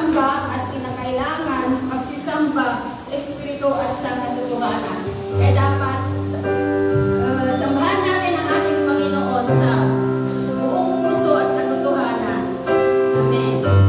pagsamba at kinakailangan pagsisamba sa Espiritu at sa katotohanan. Kaya dapat sambahan natin ang ating Panginoon sa buong puso at katotohanan. Amen.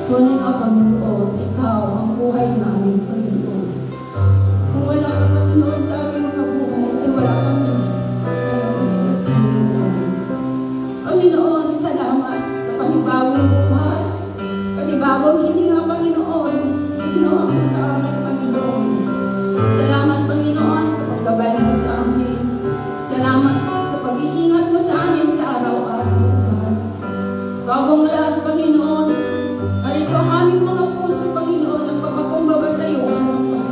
Tunay nga, Panginoon, Ikaw ang buhay namin, Panginoon. Kung wala ka, Panginoon, sa aming mga buhay, ay wala kami. Panginoon, salamat sa panibagong buhay, panibagong hininga, Panginoon. Ginawa mo sa amin, Panginoon. Salamat, Panginoon, sa paggabay mo sa amin. Salamat sa pag-iingat mo sa amin sa araw-araw. Bagong lahat, Panginoon, narito ang aming mga puso, Panginoon, nagpapakumbaba sa iyo, harapan.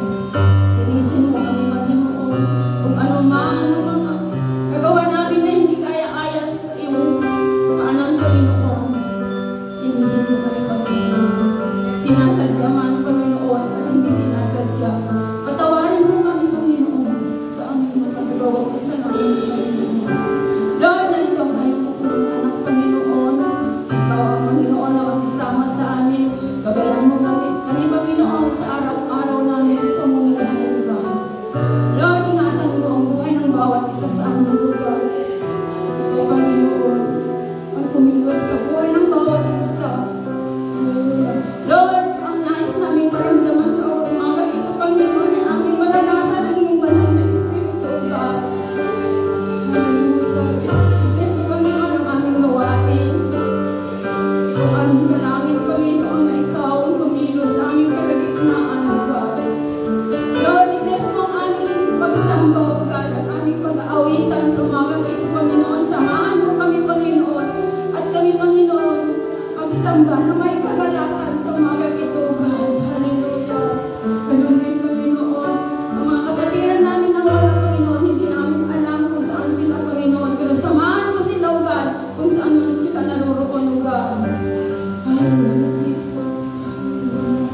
Linisin mo kami, Panginoon, kung ano man ang mga nagawa namin na hindi kaya-aya sa iyong paanan, Panginoon. Linisin mo kami, Panginoon. Sinasadya man, Panginoon, at hindi sinasadya. Patawarin mo kami, Panginoon, sa aming mga nagawang kasalanan, Panginoon. Lord, narito ang kayong pupulang anak, Panginoon. Ikaw ang Panginoon na mag-isama sa amin. Gabayan mo kami, Panginoon, sa araw-araw namin ito mong lugar. Lord, ingatan mo ang buhay ng bawat isa sa aming lugar. Ito, Panginoon, ang kumilos sa buhay ng bawat isa. Lord, ang nais namin maramdaman sa umaga ito, Panginoon, ay aming maranasan ang iyong banal na Espiritu, God. Yes, Panginoon, ang aming gawain. Ang aming dalangin, Panginoon, na ikaw ang kumilos sa aming kalagitnaan, God. Lord, bless mo ang aming pagsamba, God, at aming pag-aawitan sa umaga ito, Panginoon. Samahan mo kami, Panginoon, at kami, Panginoon, magsamba na may kagalakan sa umaga ito, God. Hallelujah. Ganun din, Panginoon, ang mga kapatiran namin na wala, Panginoon, hindi namin alam kung saan sila, Panginoon, pero samahan mo sila, God, kung saan man sila naroroon, God. Hallelujah, Jesus. Hallelujah.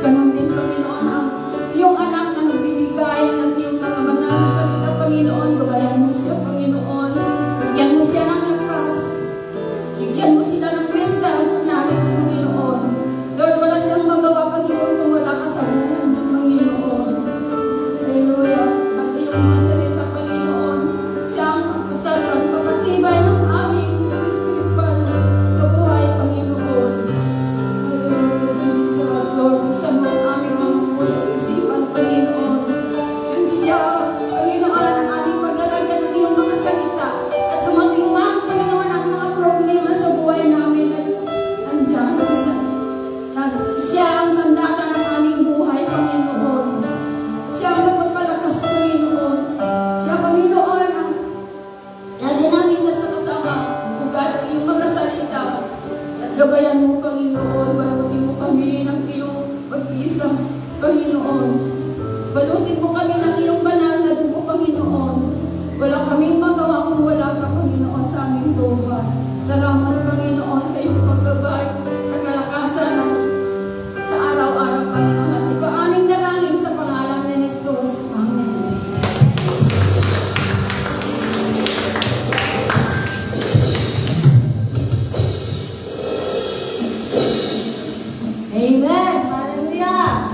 Ganun din, Panginoon, ang iyong anak na nagbibigay ng iyong mga banal na salita, Panginoon. Gabayan mo siya, Panginoon. Bigyan mo siya ng lakas. Bigyan mo sila ng wisdom, knowledge, Panginoon. Lord, wala siyang magawa, Panginoon, kung wala ka sa buhay ng Panginoon. Hallelujah. At iyong mga salita, Panginoon, siyang pagpapatibay ng aming spiritual na buhay, Panginoon. Hallelujah, Jesus. Lord, buksan mo ang aming mga puso, isipan, Panginoon. And siya, Panginoon, ang aming paglalagyan ng iyong mga salita. At dumating man, Panginoon, ang mga problema sa buhay namin at andyan. Siya ang sandakan ng aming buhay, Panginoon. Siya ang nagpapalakas, Panginoon. Siya, Panginoon, ang lagi namin kasama. Ugat ang iyong mga salita. At gabayan mo, Panginoon. Balutin mo kami ng iyong pag-iisa, Panginoon. Balutin mo kami ng iyong banal na dugo, Panginoon. Wala kaming magawa kung wala ka, Panginoon, sa aming buhay. Salamat, Panginoon, sa iyong paggabay, sa kalakasan ng sa araw-araw, Panginoon. Ito aming dalangin sa pangalan ni Jesus. Amen. Amen. Hallelujah.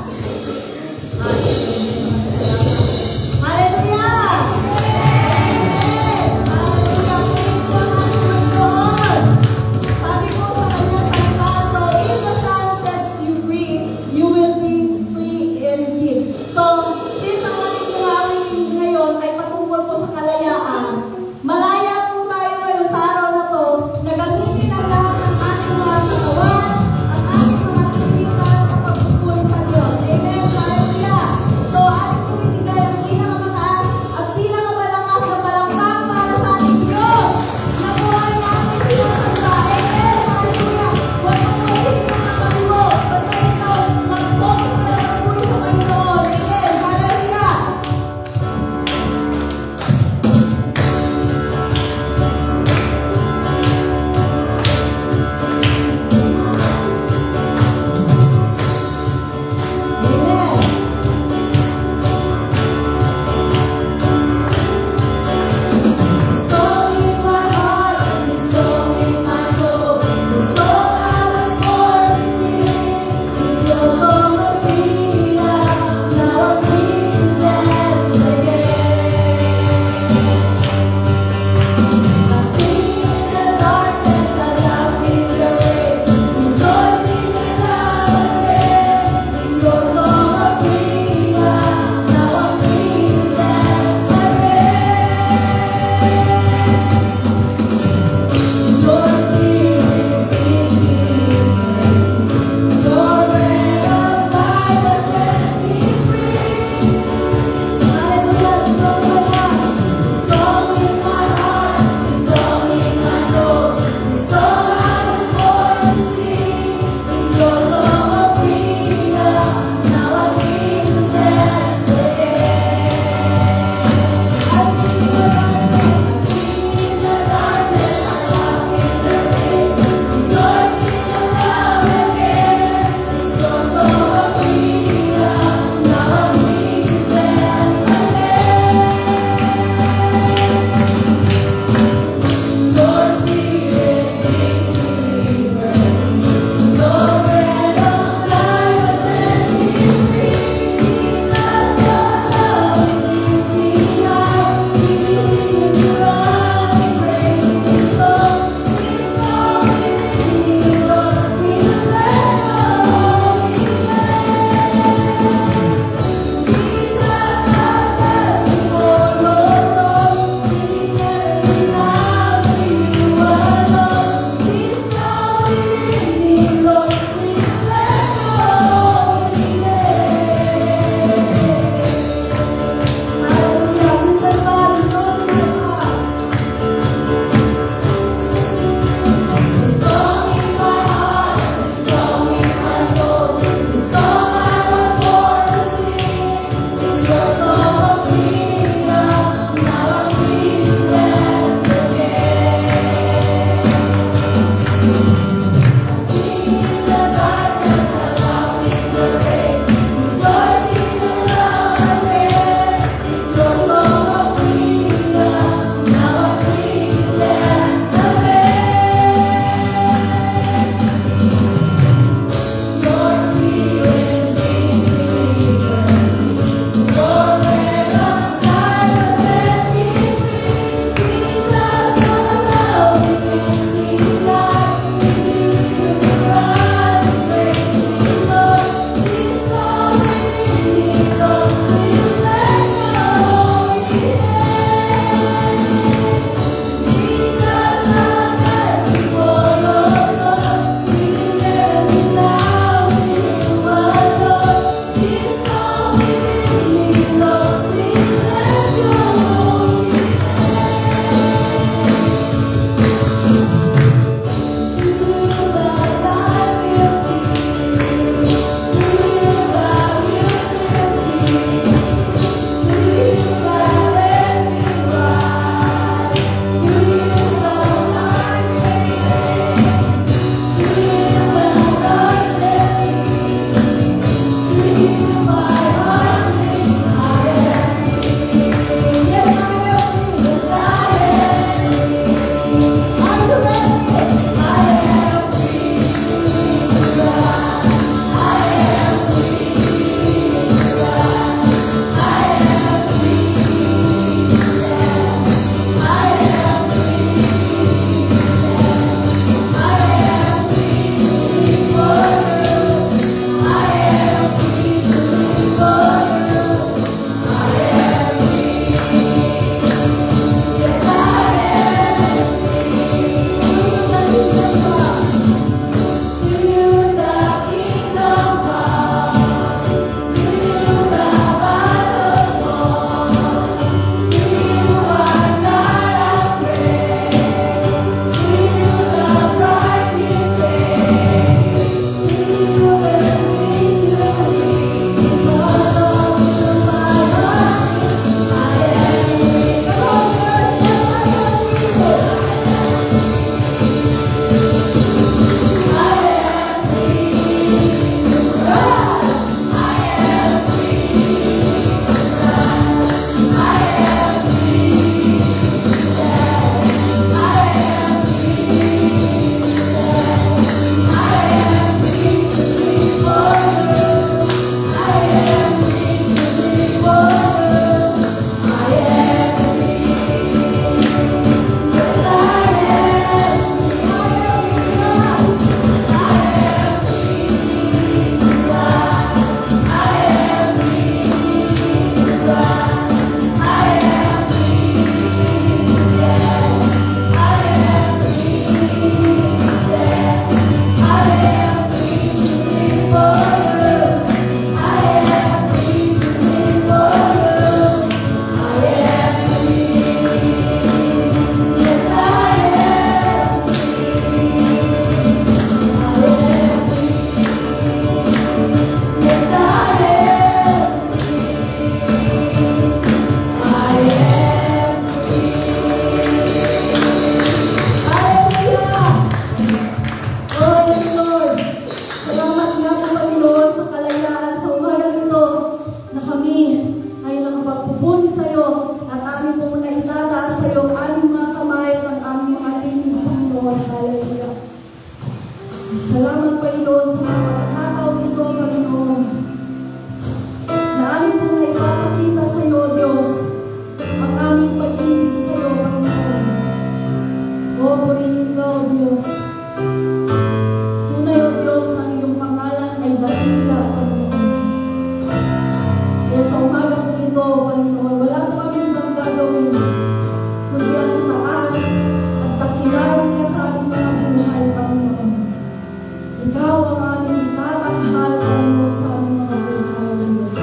Ikaw ang aming itatanghal ayon sa aming mga buhay ng Diyos.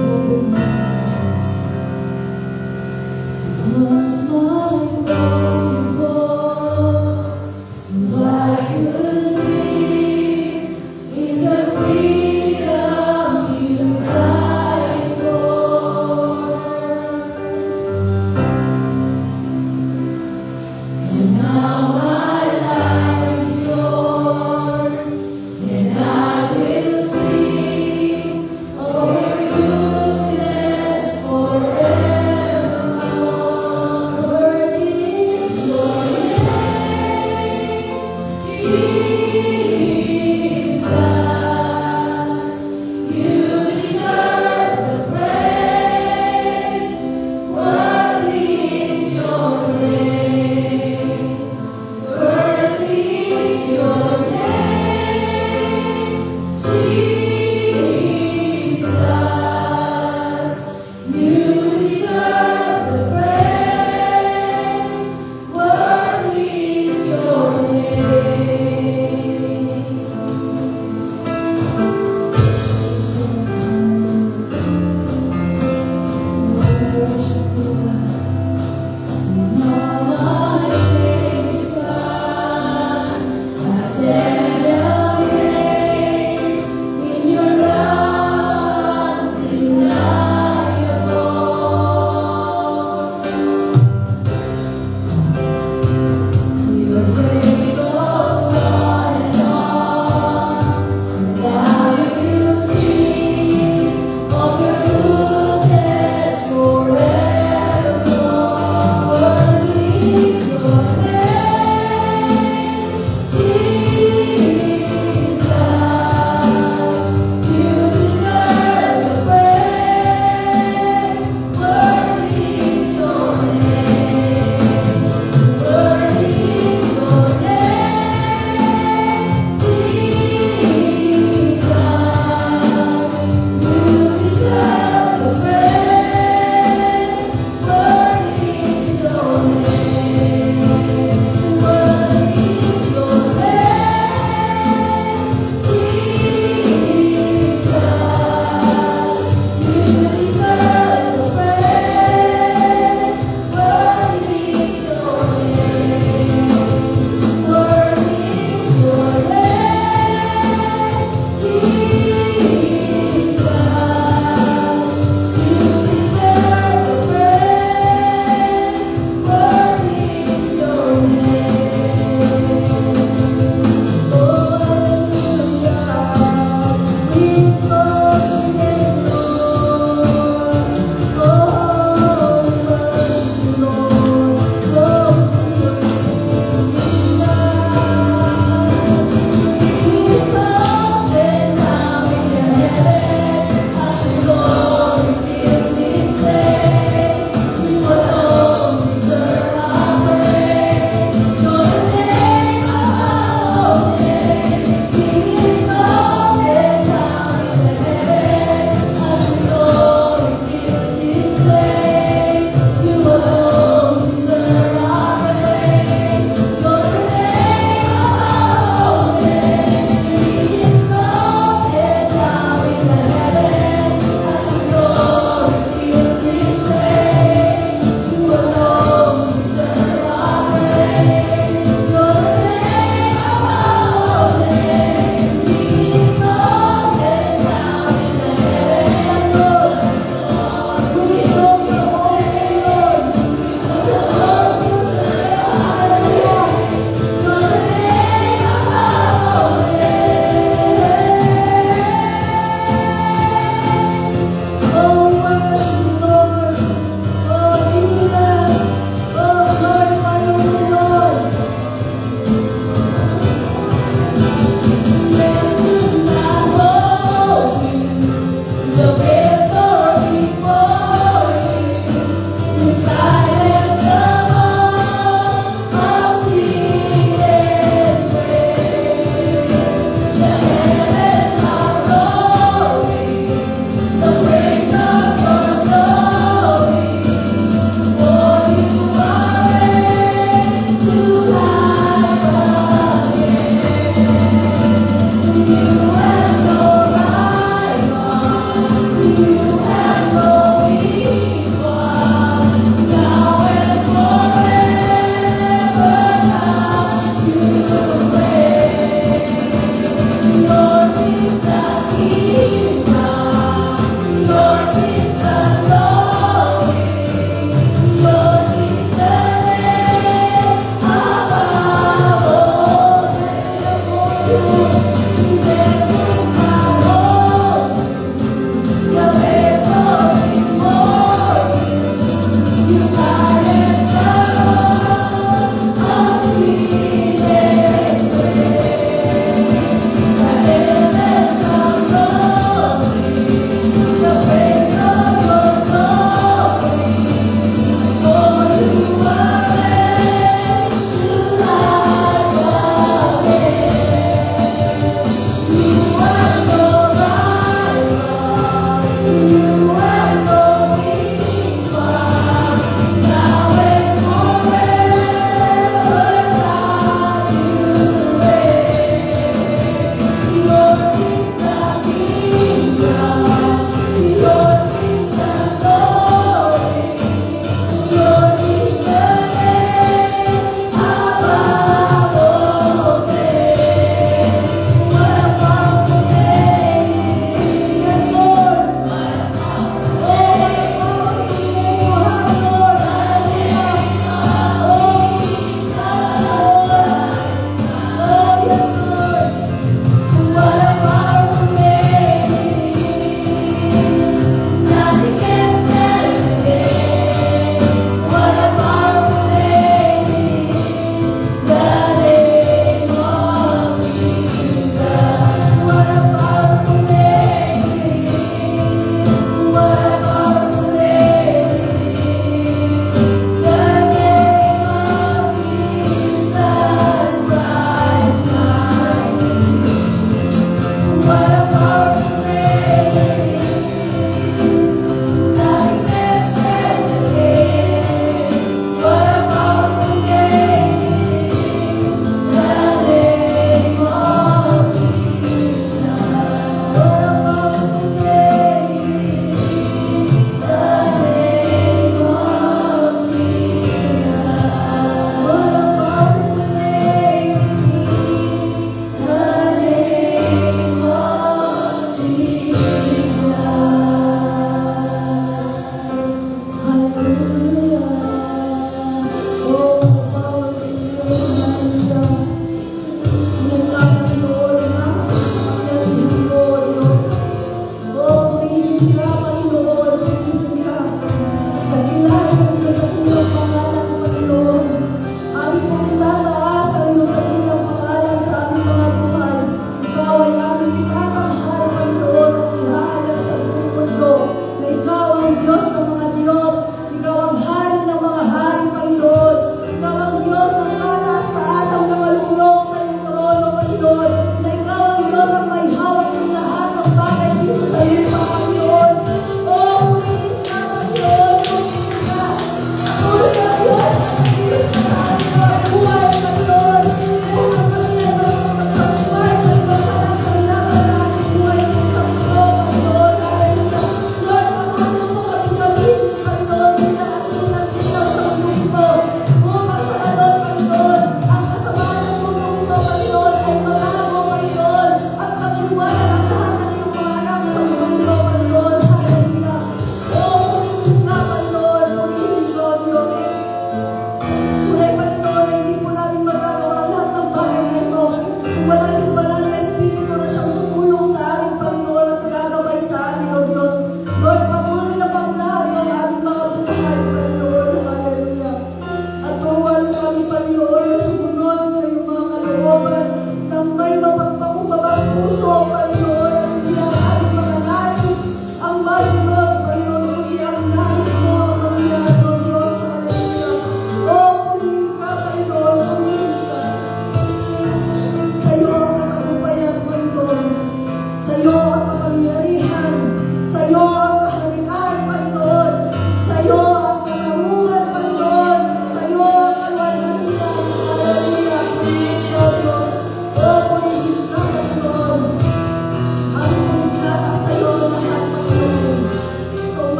O Panginoon. Was my impossible, so I could live in the freedom you died for. And now my life is yours.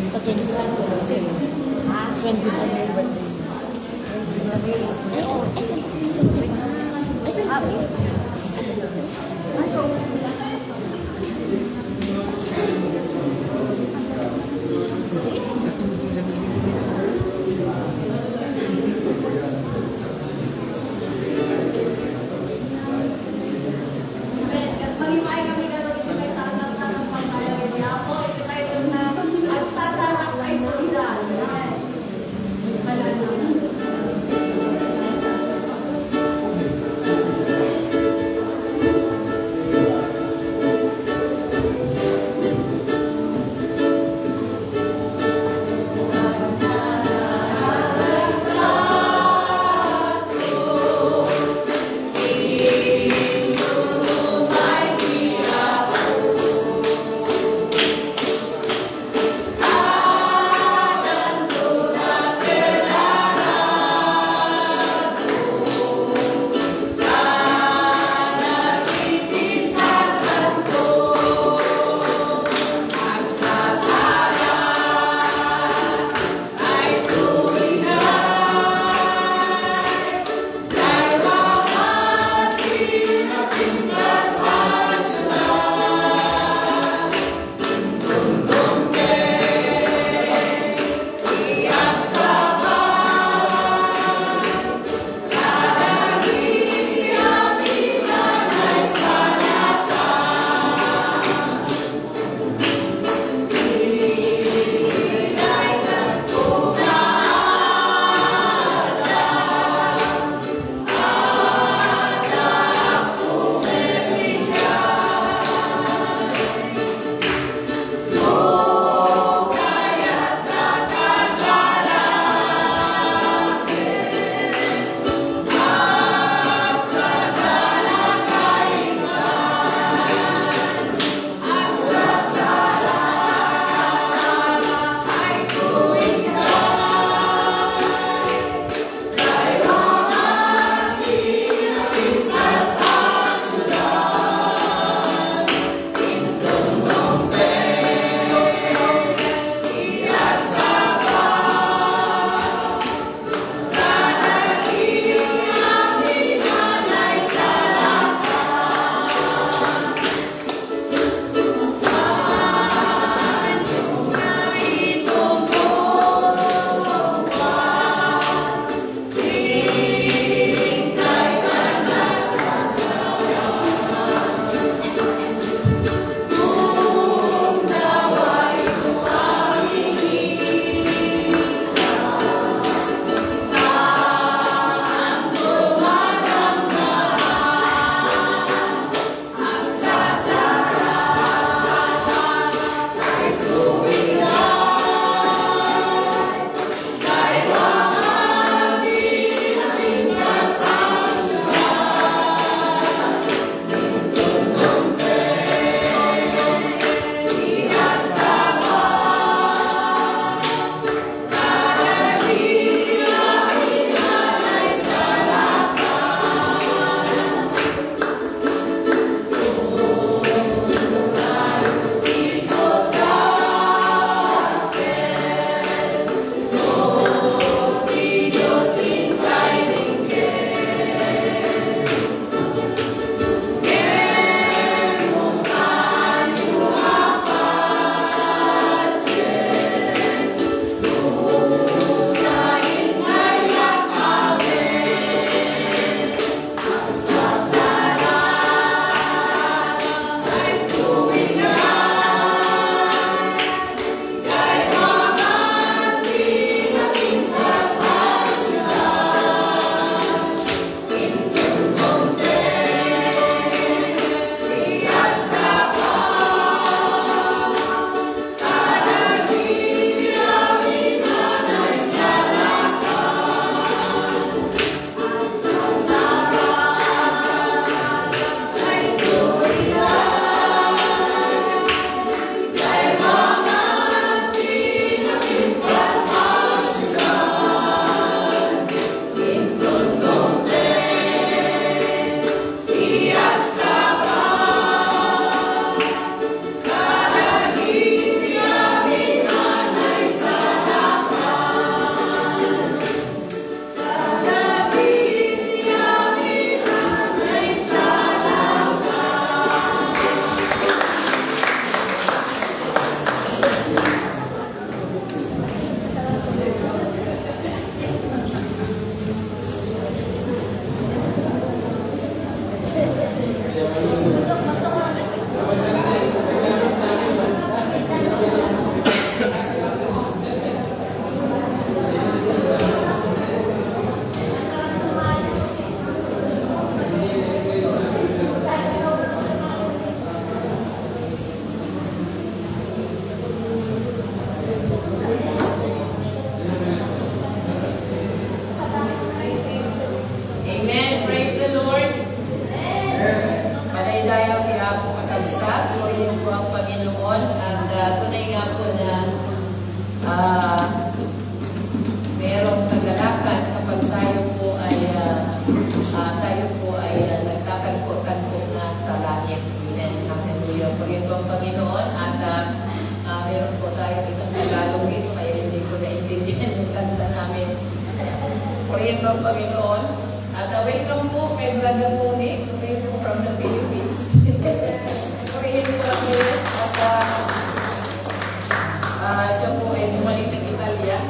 Sa 25 ko kasi. 25 na yung birthday. Malimay kami na rin sa may sanang sanang pagkayawin niya po. Ito tayo na at sasarak tayo sa ilan. Wala na. Purihin mo ang Panginoon. At welcome po kay Brother Tony from the Philippines. Purihin mo ang Diyos. At siya po ay bumalik ng Italia.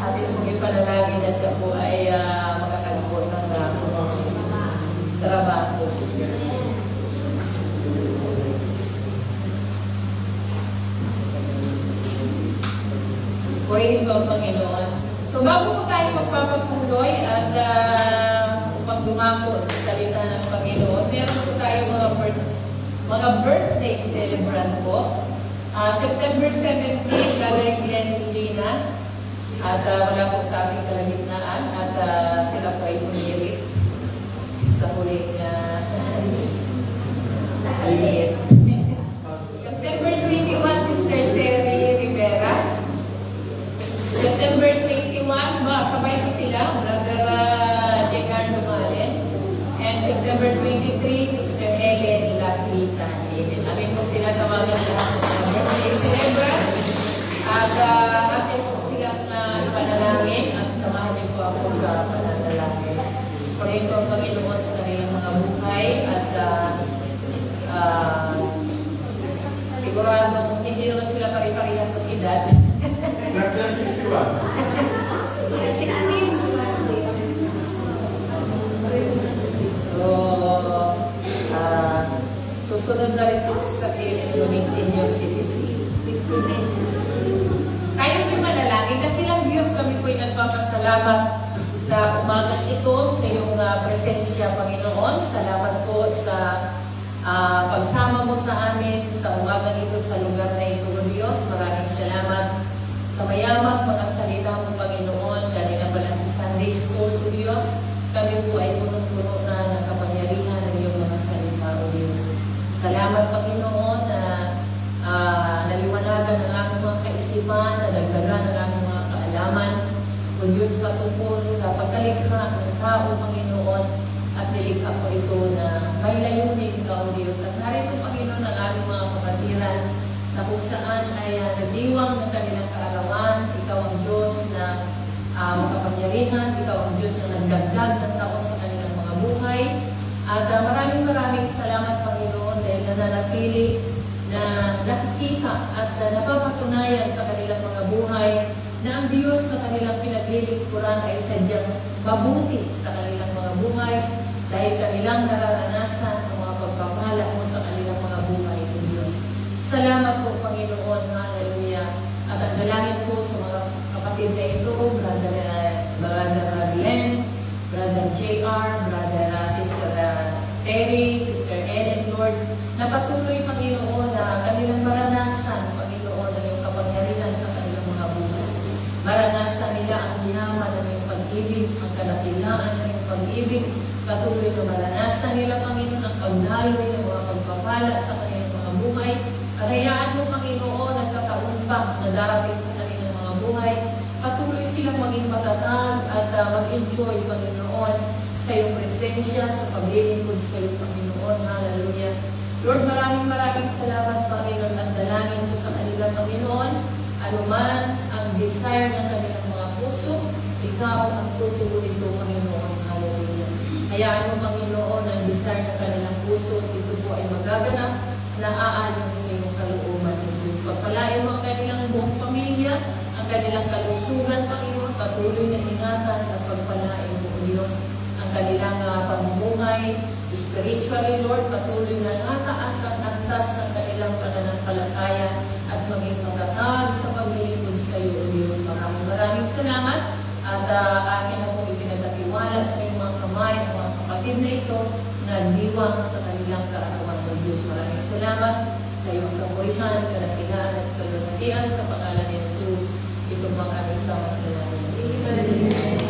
Atin pong ipanalangin na siya po ay makakagpon ng trabaho. Purihin mo ang Panginoon. So bago po tayo magpapatuloy at magdumako sa salita ng Panginoon, meron po tayo mga birthday celebrant po. September 17, Brother Glenn Lina. At wala po sa ating kalagitnaan. At sila po ay pumilit sa huling September 21, Sister Terry Rivera. September 21, sabay po sila, Brother J.R. Dumalen. And September 23, Sister Ellen Lakita. Amin po tinatawagan lahat ng mga birthday celebrants. At atin po silang ipanalangin at samahan niyo po ako sa pananalangin. Purihin po ang Panginoon sa kanilang mga buhay at siguradong hindi naman sila pare-parehas ng edad. Nasa 61. 16. So, susunod na rin si Sister Ellen Luning Senior Citizen. Tayo po'y manalangin. Dakilang Diyos, kami po'y nagpapasalamat sa umagang ito, sa iyong presensya, Panginoon. Salamat po sa pagsama mo sa amin sa umagang ito, sa lugar na ito, O Diyos. Maraming salamat sa mayamang mga salita mo, Panginoon. Kanina pa lang sa Sunday School, O Diyos. Kami po ay punong-puno na ng kapangyarihan ng iyong mga salita, O Diyos. Salamat, Panginoon, na naliwanagan ang aming mga kaisipan, nadagdagan ang aming mga kaalaman. O Diyos, patungkol sa pagkalikha ng tao, Panginoon, at nilikha po ito na may layunin ka, O Diyos. At narito, Panginoon, ang aming mga kapatiran na kung saan ay nagdiwang ng kanilang kaarawan. Ikaw ang Diyos na makapangyarihan. Ikaw ang Diyos na nagdagdag ng taon sa kanilang mga buhay. At maraming salamat, Panginoon, dahil nananatili na nakikita at napapatunayan sa kanilang mga buhay na ang Diyos na kanilang pinaglilingkuran ay sadyang mabuti sa kanilang mga buhay dahil kanilang nararanasan ang mga pagpapala mo sa kanilang mga buhay, O Diyos. Salamat po, Panginoon. Hallelujah. At ang dalangin po sa mga kapatid na ito, Brother Glenn, Brother J.R., Sister Terry, Sister Ellen, Lord, na patuloy, Panginoon, na kanilang maranasan, Panginoon, ang iyong kapangyarihan sa kanilang mga buhay. Maranasan nila ang yaman ng iyong pag-ibig, ang kadakilaan ng iyong pag-ibig. Patuloy na maranasan nila, Panginoon, ang pagdaloy ng mga pagpapala sa kanilang mga buhay. At hayaan mo, Panginoon, na sa kaumpang na darating sa kanilang mga buhay, patuloy silang maging matatag at mag-enjoy, Panginoon, sa iyong presensya, sa paglilingkod sa iyong Panginoon. Hallelujah. Lord, maraming salamat, Panginoon, at dalangin ko sa kanilang Panginoon. Anuman ang desire ng kanilang mga puso, ikaw ang tutuloy nito, Panginoon. Hallelujah. Hayaan mo, Panginoon, ang desire ng kanilang puso, ito po ay magaganap na aayon sa iyong kalooban ng Diyos. Pagpalain mo ang kanilang buong pamilya, ang kanilang kalusugan, Panginoon, patuloy na ingatan at pagpalain mo, O Diyos, ang kanilang pamumuhay, spiritually, Lord, patuloy na nataas ang antas ng kanilang pananampalataya at maging matatag sa paglilingkod sa iyo, O Diyos. Maraming salamat at akin na po ipinagkatiwala sa iyong mga kamay ang mga kapatid na ito na diwang sa kanilang kaarawan, O Diyos. Maraming salamat sa iyong kapurihan, kadakilaan at kalunatian sa pangalan ni Jesus. Ito bang aming sama ng dalangin. Amen.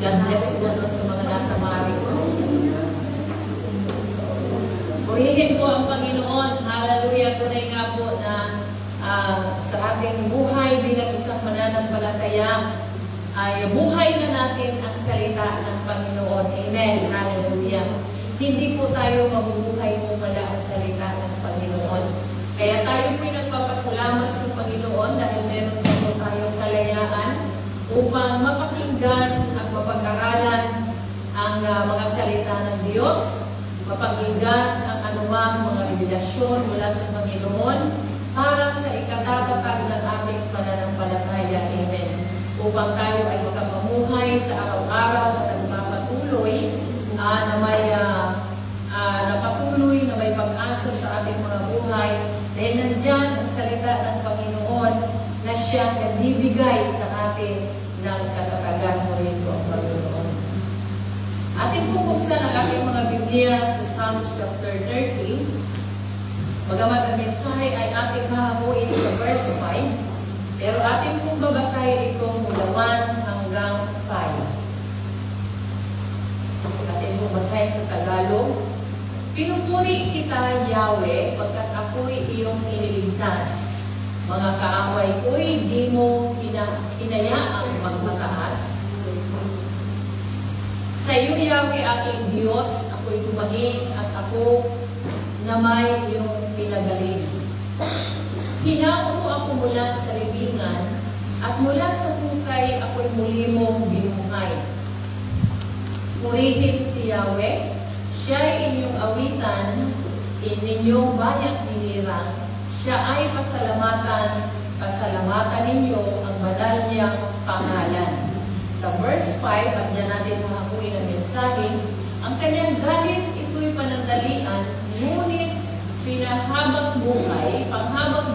God bless po sa mga nasa Mariko. Purihin po ang Panginoon. Hallelujah. Tunay nga po na sa ating buhay bilang isang mananampalataya ay buhay na natin ang salita ng Panginoon. Amen. Hallelujah. hindi po tayo mabubuhay kung wala ang salita ng Panginoon. Kaya tayo po'y nagpapasalamat sa Panginoon dahil meron po tayong kalayaan upang mapakinggan at mapag-aralan ang mga salita ng Diyos, mapakinggan ang anumang mga revelasyon mula sa Panginoon para sa ikatatatag ng ating pananampalataya. Amen. Upang tayo ay makapamuhay sa araw-araw at nagpapatuloy na may pag-asa sa ating mga buhay dahil nandyan ang salita ng Panginoon na siya nagbibigay sa atin ng katatagan. Muli po ang Panginoon. Ating bubuksan ang ating mga Biblia sa Psalms chapter 30. Bagamat ang mensahe ay ating hahamuin sa verse 5, pero ating pong babasahin ito mula 1 hanggang 5. Ating pong basahin sa Tagalog. Pinupuri kita, Yahweh, pagkat ako'y iyong iniligtas. Mga kaaway ko'y di mo hinayaang magmataas. Sa iyo, Yahweh, aking Diyos, ako'y tumaing at ako na may iyong pinagaling. Hinauro ako mula sa libingan at mula sa hukay ako'y muli mong binuhay. Purihin si Yahweh, siya ay inyong awitan, inyong bayak binirang, siya ay pasalamatan ninyo ang banal niyang pangalan. Sa verse 5, at diyan natin mahakuin ang mensahe, ang kanyang galit ito'y panandalian, ngunit panghabang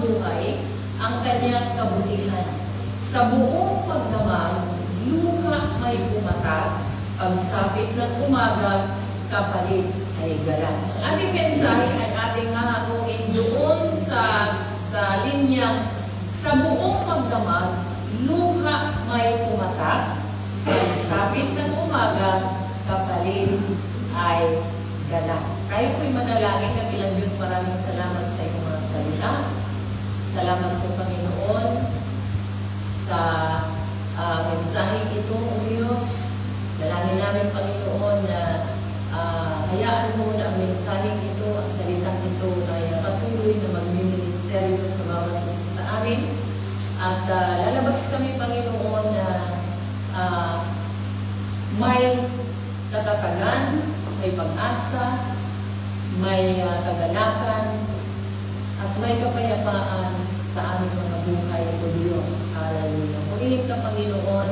buhay, ang kanyang kabutihan. Sa buong pagdamag, luha may pumatag, pagsapit ng umaga, kapalit ay galang. Ang ating mensahe ay ating hahanguin doon sa linyang sa buong pagdamag, luha may pumatak, pagsapit ng umaga, kapalit ay galang. Tayo po'y manalangin, kabilang Diyos, maraming salamat sa iyong mga salita. Salamat po, Panginoon, sa mensaheng ito, O Diyos. Dalangin namin, Panginoon, na hayaan mo na ang mensaheng ito, ang salitang ito ay patuloy na magministeryo sa bawat isa sa amin. At lalabas kami, Panginoon, na may katatagan, may pag-asa, may kagalakan, at may kapayapaan sa aming mga buhay, O Diyos. Hallelujah. Purihin ka, Panginoon,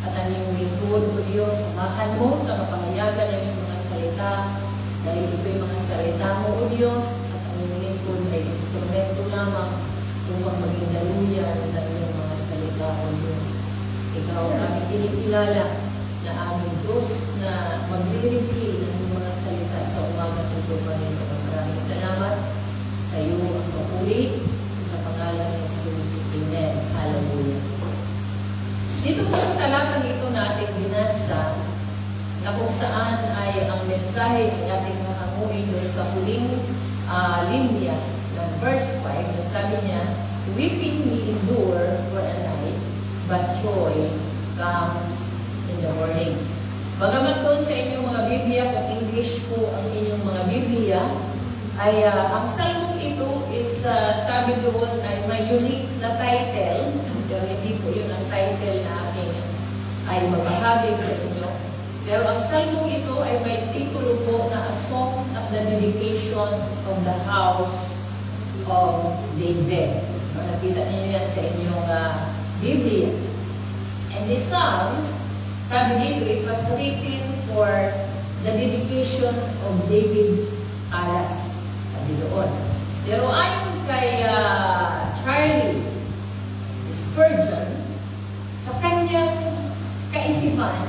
at ang iyong lingkod, O Diyos, samahan mo sa kapangayagan ng iyong mga salita, dahil ito'y mga salita mo, O Diyos, at ang iyong lingkod ay instrumento lamang upang maging daluyan ng iyong mga salita, O Diyos. Ikaw ang aming kinikilala na aming Diyos na magre-reveal ng iyong mga salita sa umaga ito, Panginoon. Maraming salamat sa iyo ang papuri sa pangalan ni Jesus. Amen. Hallelujah. Dito po sa talatang ito na ating binasa, na kung saan ay ang mensahe ay ating mahanguin doon sa huling linya ng verse 5, na sabi niya, weeping may endure for a night, but joy comes in the morning. Bagamat doon sa inyong mga Biblia, kung English po ang inyong mga Biblia, ay ang salmong ito is sabi doon ay may unique na title, pero hindi po yun ang title na aking ay mabahagi sa inyo. Pero ang salmong ito ay may titulo po na A Song of the Dedication of the House of David. Nakita niyo yan sa inyong Biblia. And the Psalms, sabi dito, it was written for the dedication of David's palace. Sabi doon. Pero ayon kay Charlie Spurgeon, sa kanyang kaisipan,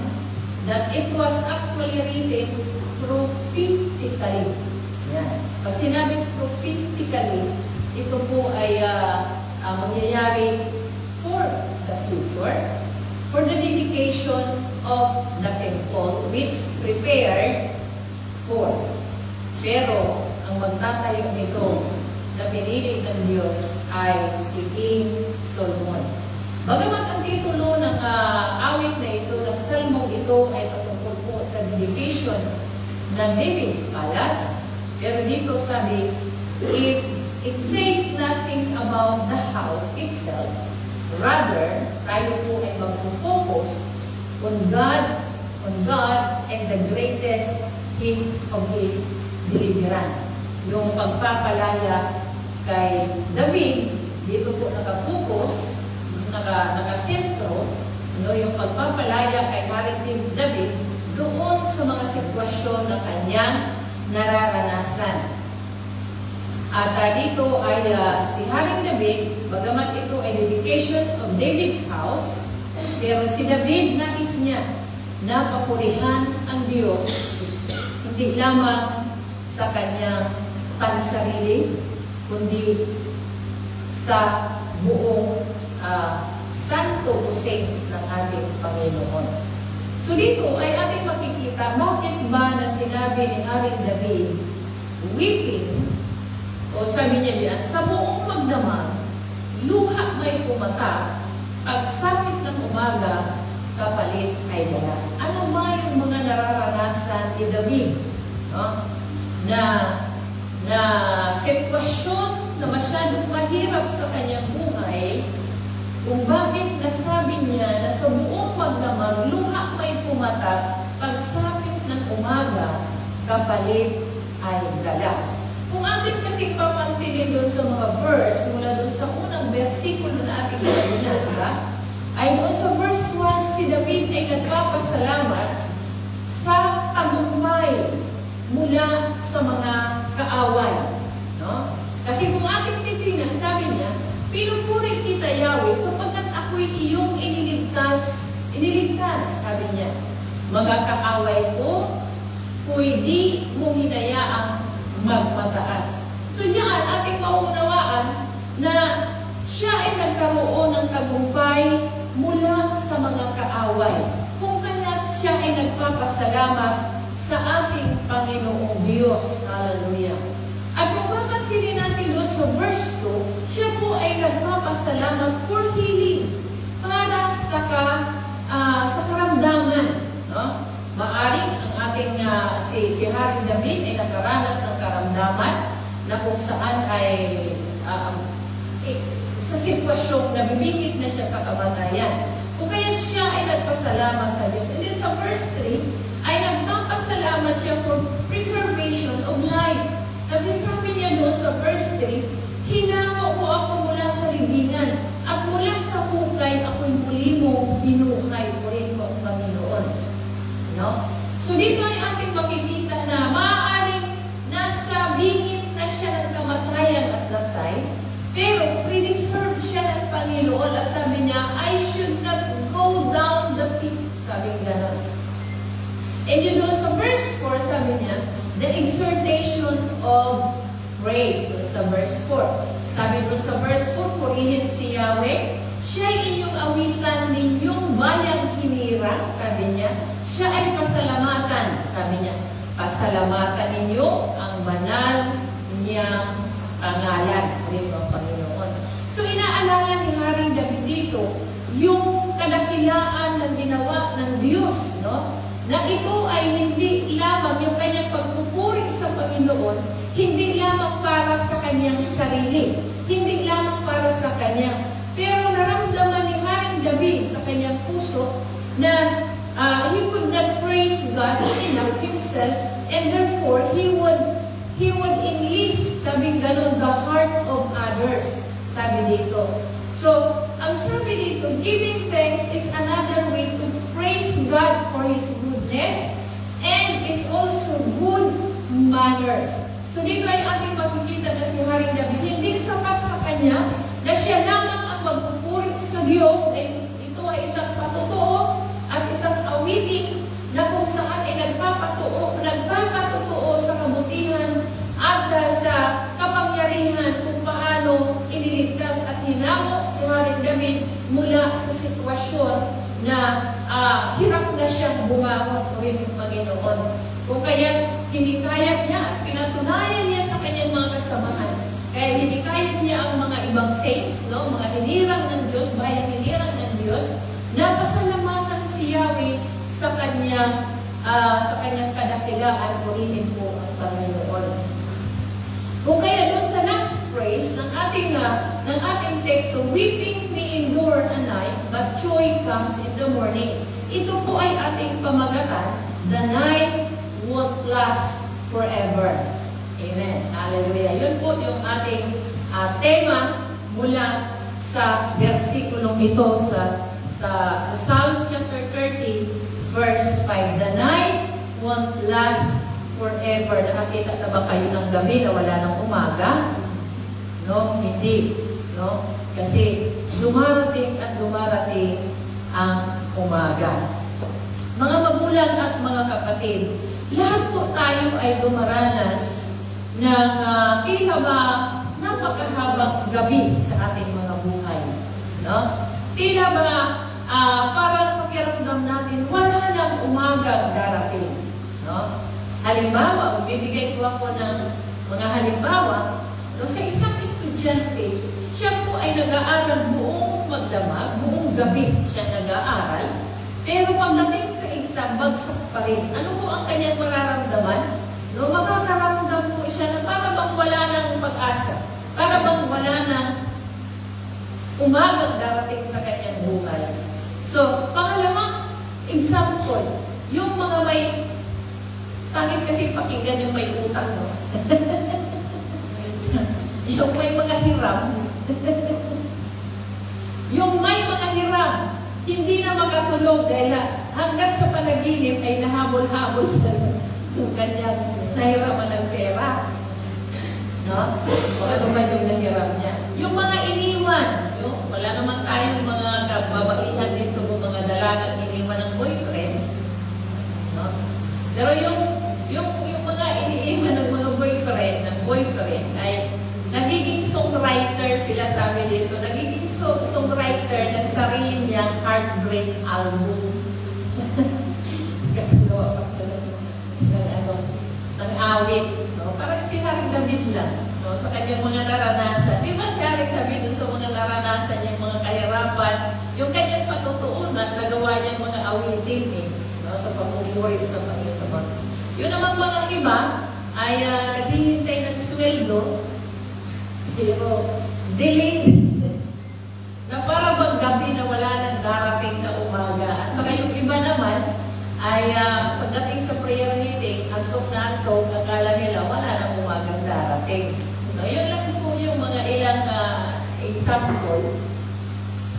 that it was actually written prophetically. Yan. Pag sinabing prophetically, ito po ay mangyayari for the future, for the dedication of the temple, which prepared for. Pero, ang magtatayo nito na pinili ng Diyos ay si King Solomon. Bagamat ang titulo ng awit na ito, ng salmong ito, ay patungkol po sa dedication ng David's palace. Pero dito sabi, if it says nothing about the house itself, rather, tayo po ay mag-focus on God and the greatest of His deliverance. Yung pagpapalaya kay David, dito po nakapokus, nakasentro, yung pagpapalaya kay Haring David doon sa mga sitwasyon na kanyang nararanasan. At dito ay si Haring David, bagamat ito ay dedication of David's house, pero si David nais niya na papurihan ang Diyos, hindi lamang sa kanyang pansarili, kundi sa buong santo o saints ng ating Panginoon. So dito ay ating makikita, bakit ba na sinabi ni Haring David, weeping, o sabi niya diyan, sa buong magdamag, luha may pumata, pagsapit ng umaga, kapalit ay dala. Ano ba yung mga nararanasan ni David? No? Na sitwasyon na masyadong mahirap sa kanyang buhay, kung bakit nasabi niya na sa buong magdamag, luha may pumata, pagsapit ng umaga, kapalit ay dala. Kung atin kasi papansinin doon sa mga verse, mula doon sa unang versikulo na ating binasa, ay doon sa verse 1, si David ay nagpapasalamat sa tagumpay mula sa mga kaaway. No? Kasi kung ating titignan, sabi niya, pinupuri kita Yahweh sapagkat ako'y iyong iniligtas, sabi niya. Mga kaaway ko, ku'y di mo hinayaang magmataas. So diyan, ating maunawaan na siya ay nagkaroon ng tagumpay mula sa mga kaaway. Kung kaya siya ay nagpapasalamat sa ating Panginoong Diyos. Hallelujah. At kung papansinin natin doon sa verse 2, siya po ay nagpapasalamat for healing para sa karamdaman. No? Maaring ang ating si Haring David ay nakaranas ng karamdaman na kung saan ay sa sitwasyong nabibigit na siya sa kamatayan. Kung kaya siya ay nagpasalamat sa Diyos. And then sa verse 3, ay nagpapasalamat siya for preservation of life. Kasi sabi niya doon sa verse 3, hinako ko ako mula sa libingan at mula sa hukay ako'y muli mo binuhay ko rin ko ang Panginoon. No? So dito ay ating makikita na maaaring nasa bingit na siya ng kamatayan at that time, pero preserve siya ng Panginoon at sabi niya, I should not go down the pit. Sabi gano'n. And yun doon sa verse 4, sabi niya, the exhortation of praise. Doon sa verse 4. Sabi doon sa verse 4, purihin si Yahweh, siya inyong awitan ninyong bayang hinirang, sabi niya, siya ay pasalamatan, sabi niya, pasalamatan ninyo ang banal niyang pangalan, rin ang Panginoon. So inaalala ni Haring David dito, yung kadakilaan na ginawa ng Diyos, no? Na ito ay hindi lamang yung kanyang pagpupuri sa Panginoon, hindi lamang para sa kanyang sarili, hindi lamang para sa kanya, pero naramdaman ni Haring David sa kanyang puso na he could not praise God enough himself, and therefore he would enlist, sabi ganun, the heart of others, sabi dito. So, ang sabi dito, giving thanks is another way to praise God for His goodness and is also good manners. So, dito ay ating makikita na si Haring David, hindi sapat sa kanya na siya lamang ang magpupuri sa Diyos, ito ay isang patotoo at isang awiting na kung saan ay nagpapatotoo sa kabutihan at sa kapangyarihan kung paano iniligtas at hinango si Haring David mula sa sitwasyon na hirap na siyang bumangon tuwing yung Panginoon. Kung kaya hinikayat niya at pinatunayan niya sa kanyang mga kasamahan, kaya hinikayat niya ang mga ibang saints, no? Mga hinirang ng Diyos, bayang hinirang ng Diyos, na pasalamatan si Yahweh sa kanyang kadakilaan hulaan, purihin po ang Panginoon. Kung kaya doon sa last phrase ng ating teksto, weeping may endure a night, but joy comes in the morning. Ito po ay ating pamagatan, the night won't last forever. Amen. Hallelujah. Yun po yung ating tema mula sa versikulong ito sa Psalms chapter 30, verse 5. The night won't last forever. Nakakita na ba kayo ng gabi na wala ng umaga? No, hindi. No? Kasi dumarating at dumarating ang umaga. Mga magulang at mga kapatid, lahat po tayo ay dumaranas ng tila ba napakahabang gabi sa ating mga buhay. No? Tila ba parang pakiramdam natin wala nang umagang darating. No? Halimbawa, magbibigay ko ako ng mga halimbawa, no, sa isang estudyante, siya po ay nag-aaral buong magdamag, buong gabi siya nag-aaral, pero pagdating sa exam, bagsak pa rin. Ano po ang kanyang mararamdaman? No, makakaramdam po siya na para bang wala ng pag-asa, para bang wala ng umagang darating sa kanyang buhay. So, pangalawang example, yung mga may pangit kasi pakinggan yung may utang, no? Yung may mga hiram. Yung may mga hiram, hindi na makatulog dahil hanggang sa panaginip ay nahabol-habol sa yung kanyang nahiraman ng pera. No? O ano man yung nahiram niya. Yung mga iniwan, yung, wala naman tayong mga kababaihan dito, mga dalagang iniwan ng boyfriends. No? Pero yung mga iniiwan ng mga boyfriend ay nagiging songwriter sila, sabi dito, nagiging songwriter ng sarili niyang heartbreak album. Gagawa ka ng awit, no? Parang si Haring David lang, no? Sa kanyang mga naranasan. Di ba si Haring David sa mga naranasan niyang mga kahirapan, yung kanyang patutuunan, nagawa niyang mga awitin, no? Sa pagpupuri sa Panginoon. Yun naman mga iba ay naghihintay ng sweldo, pero delayed. Na para bang gabi na wala nang darating na umaga. At saka yung iba naman ay pagdating sa prayer meeting, antok na antok, akala nila wala nang umagang darating. No, yun lang po yung mga ilang example.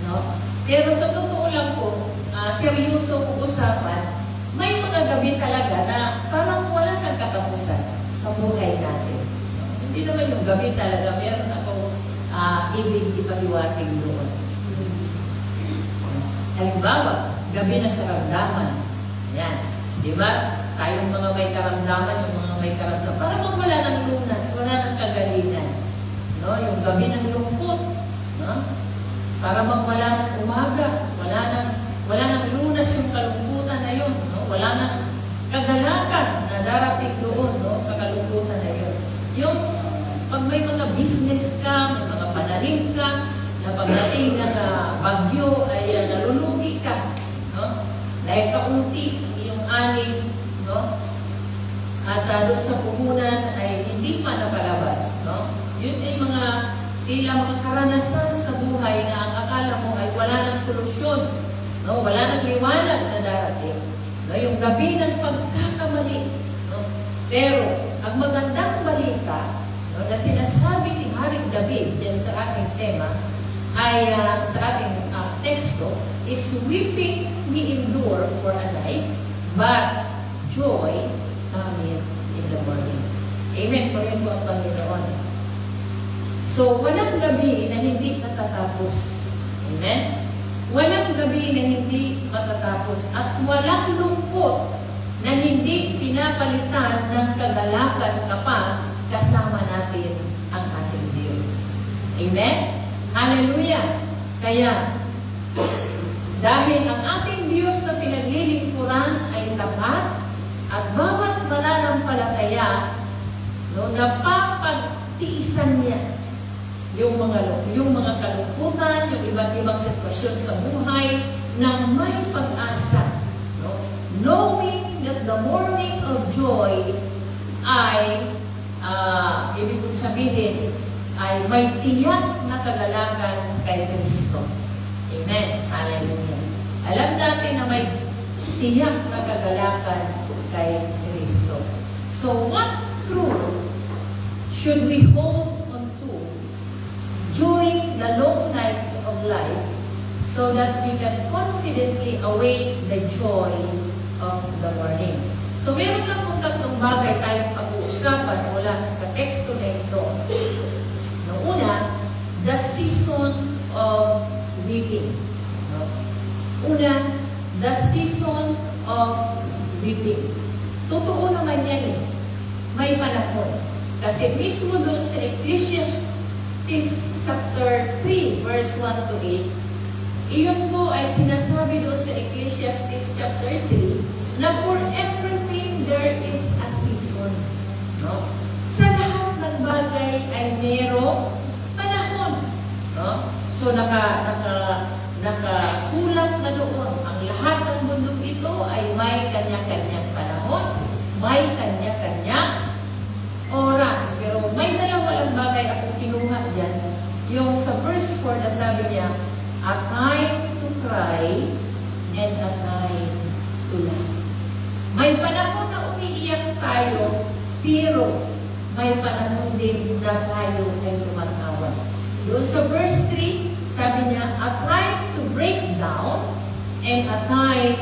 No? Pero sa totoo lang po, seryoso po usapan, may mga gabi talaga na parang wala nang katapusan sa buhay natin. No? Hindi naman yung gabi talaga, meron akong ibig ipahiwating doon. Halimbawa, gabi ng karamdaman. Yan. Di ba? Tayong mga may karamdaman, yung mga may karamdaman, parang wala ng lunas, wala ng kagalingan. No? Yung gabi ng lungkot. No? Para bang wala ng umaga, wala ng lunas yung kalungkutan na yun. No? Wala ng kagalakan na darating doon, no? Sa kalungkutan na yun. Yung pag may mga business ka, may mga panalim ka, na pagdating ng bagyo ay nalulugi ka. No? Dahil kaunti yung aning, no? At doon sa puhunan ay hindi pa napalabas. No? Yun ay mga tila mga karanasan sa buhay na ang akala mo ay wala ng solusyon. No? Wala ng liwanag na darating. No? Yung gabi ng pagkakamali. No? Pero ang magandang balita, no, na sinasabi ni Haring David dyan sa ating tema ay sa ating teksto is weeping may endure for a night, but joy cometh in the morning. Amen. Purihin po ang Panginoon. So, walang gabi na hindi matatapos. Amen. Walang gabi na hindi matatapos at walang lungkot na hindi pinapalitan ng kagalakan kapag kasama natin ang ating Diyos. Amen? Hallelujah! Kaya, dahil ang ating Diyos na pinaglilingkuran ay tapat at bawat mananampalataya, no, napapagtiisan niya yung mga kalungkutan, yung iba't ibang sitwasyon sa buhay nang may pag-asa, no? Knowing that the morning of joy ay, ibig kong sabihin, ay may tiyak na kagalakan kay Kristo. Amen. Hallelujah. Alam natin na may tiyak na kagalakan kay Kristo. So, what truth should we hold on to during the long nights of life so that we can confidently await the joy of the morning? So, meron na pong tatlong bagay tayong pag-uusapan mula sa teksto na ito. Noong una, the season of weeping. No? Una, the season of weeping. Totoo naman yan eh. May panahon. Kasi mismo doon sa Ecclesiastes chapter 3, verse 1 to 8, iyon po ay sinasabi doon sa Ecclesiastes chapter 3 na for everything there is a season. No? Sa lahat ng bagay ay merong panahon. No? So nakasulat na doon, ang lahat ng mundong ito ay may kanya-kanyang panahon, may kanya-kanyang oras. Pero may dalawa lang bagay akong kinuha dyan. Yung sa verse 4 na sabi niya, a time to cry and a time to laugh. May panahon na umiiyak tayo, pero may panahon din na tayo ay tumatawa. Doon sa verse 3, sabi niya, a time to break down and a time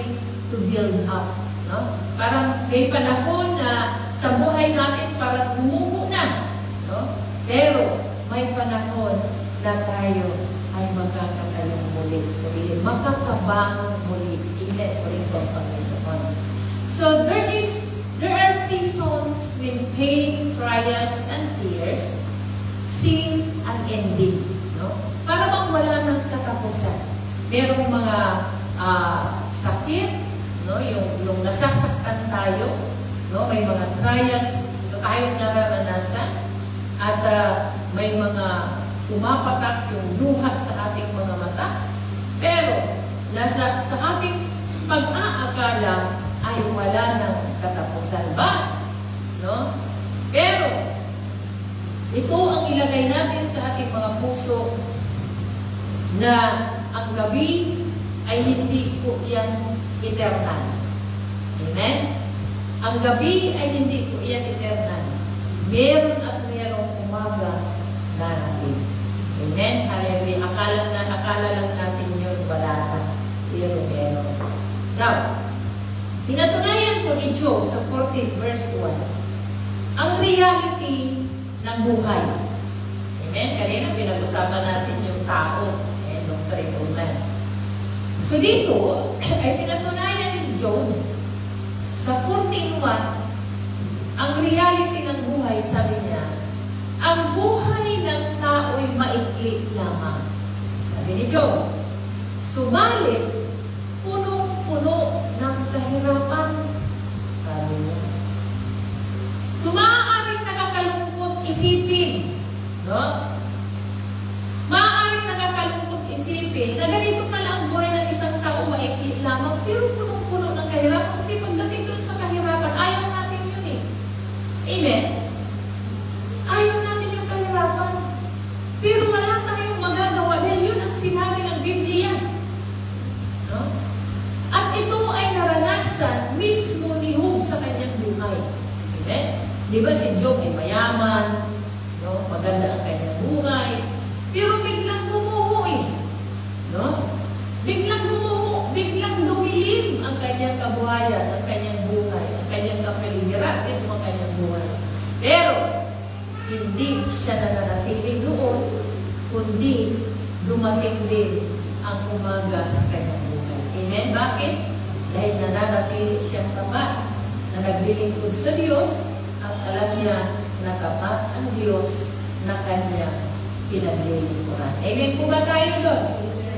to build up. No? Parang may panahon na sa buhay natin parang umuho na. No? Pero may panahon na tayo ay magkakatayong muli. Makakabangon muli. Amen. Muli po ang Panginoon. So there are seasons when pain, trials, and tears seem unending. No? Para bang wala ng katapusan. Merong mga sakit, no? Yung nasasaktan tayo, no? May mga trials na tayong nararanasan, at may mga pumapatak yung luha sa ating mga mata. Pero sa ating pag-aakala ay wala ng katapusan ba? No? Pero ito ang ilagay natin sa ating mga puso na ang gabi ay hindi po yan eternal. Amen? Ang gabi ay hindi po yan eternal. Meron at merong umaga darating. Amen? Hallelujah. Akala lang natin yun, wala na. Pero meron. Now, pinatunayan ko ni Job sa 14 verse 1 ang reality ng buhay. Amen? Kanina pinag-usapan natin yung tao. So dito, ay pinatunayan ni Job sa 14:1, ang reality ng buhay, sabi niya, ang buhay ng tao'y maikli lamang. Sabi ni Job, subalit, punong-puno ng kahirapan. Sabi niya. So maaaring nakakalungkot isipin, no? Maaaring nakakalungkot isipin na ganito pala ang buhay ng isang tao, maikli lamang, pero punong-puno ng kahirapan. Kasi pagdating doon sa kahirapan, ayaw natin yun eh. Amen? Ayaw natin yung kahirapan. Pero wala tayong magagawa dahil yun ang sinabi ng Biblia. No? At ito ay naranasan mismo ni Job sa kanyang buhay. Amen? Di ba si Job ay mayaman, no? Maganda ang kanyang buhay, pero biglang bumuho eh. No? Biglang bumuho, biglang lumilim ang kanyang kabuhayan, ang kanyang buhay, ang kanyang kapaligiran, mismo ang kanyang buhay. Pero, hindi siya nananatili doon, kundi dumating din ang umaga sa kanyang buhay. Amen? Bakit? Dahil nananatili siyang tapat, na naglilingkod sa Diyos, at alam niya na tapat ang Diyos na kanya pinaglilingkuran. Amen po ba tayo doon?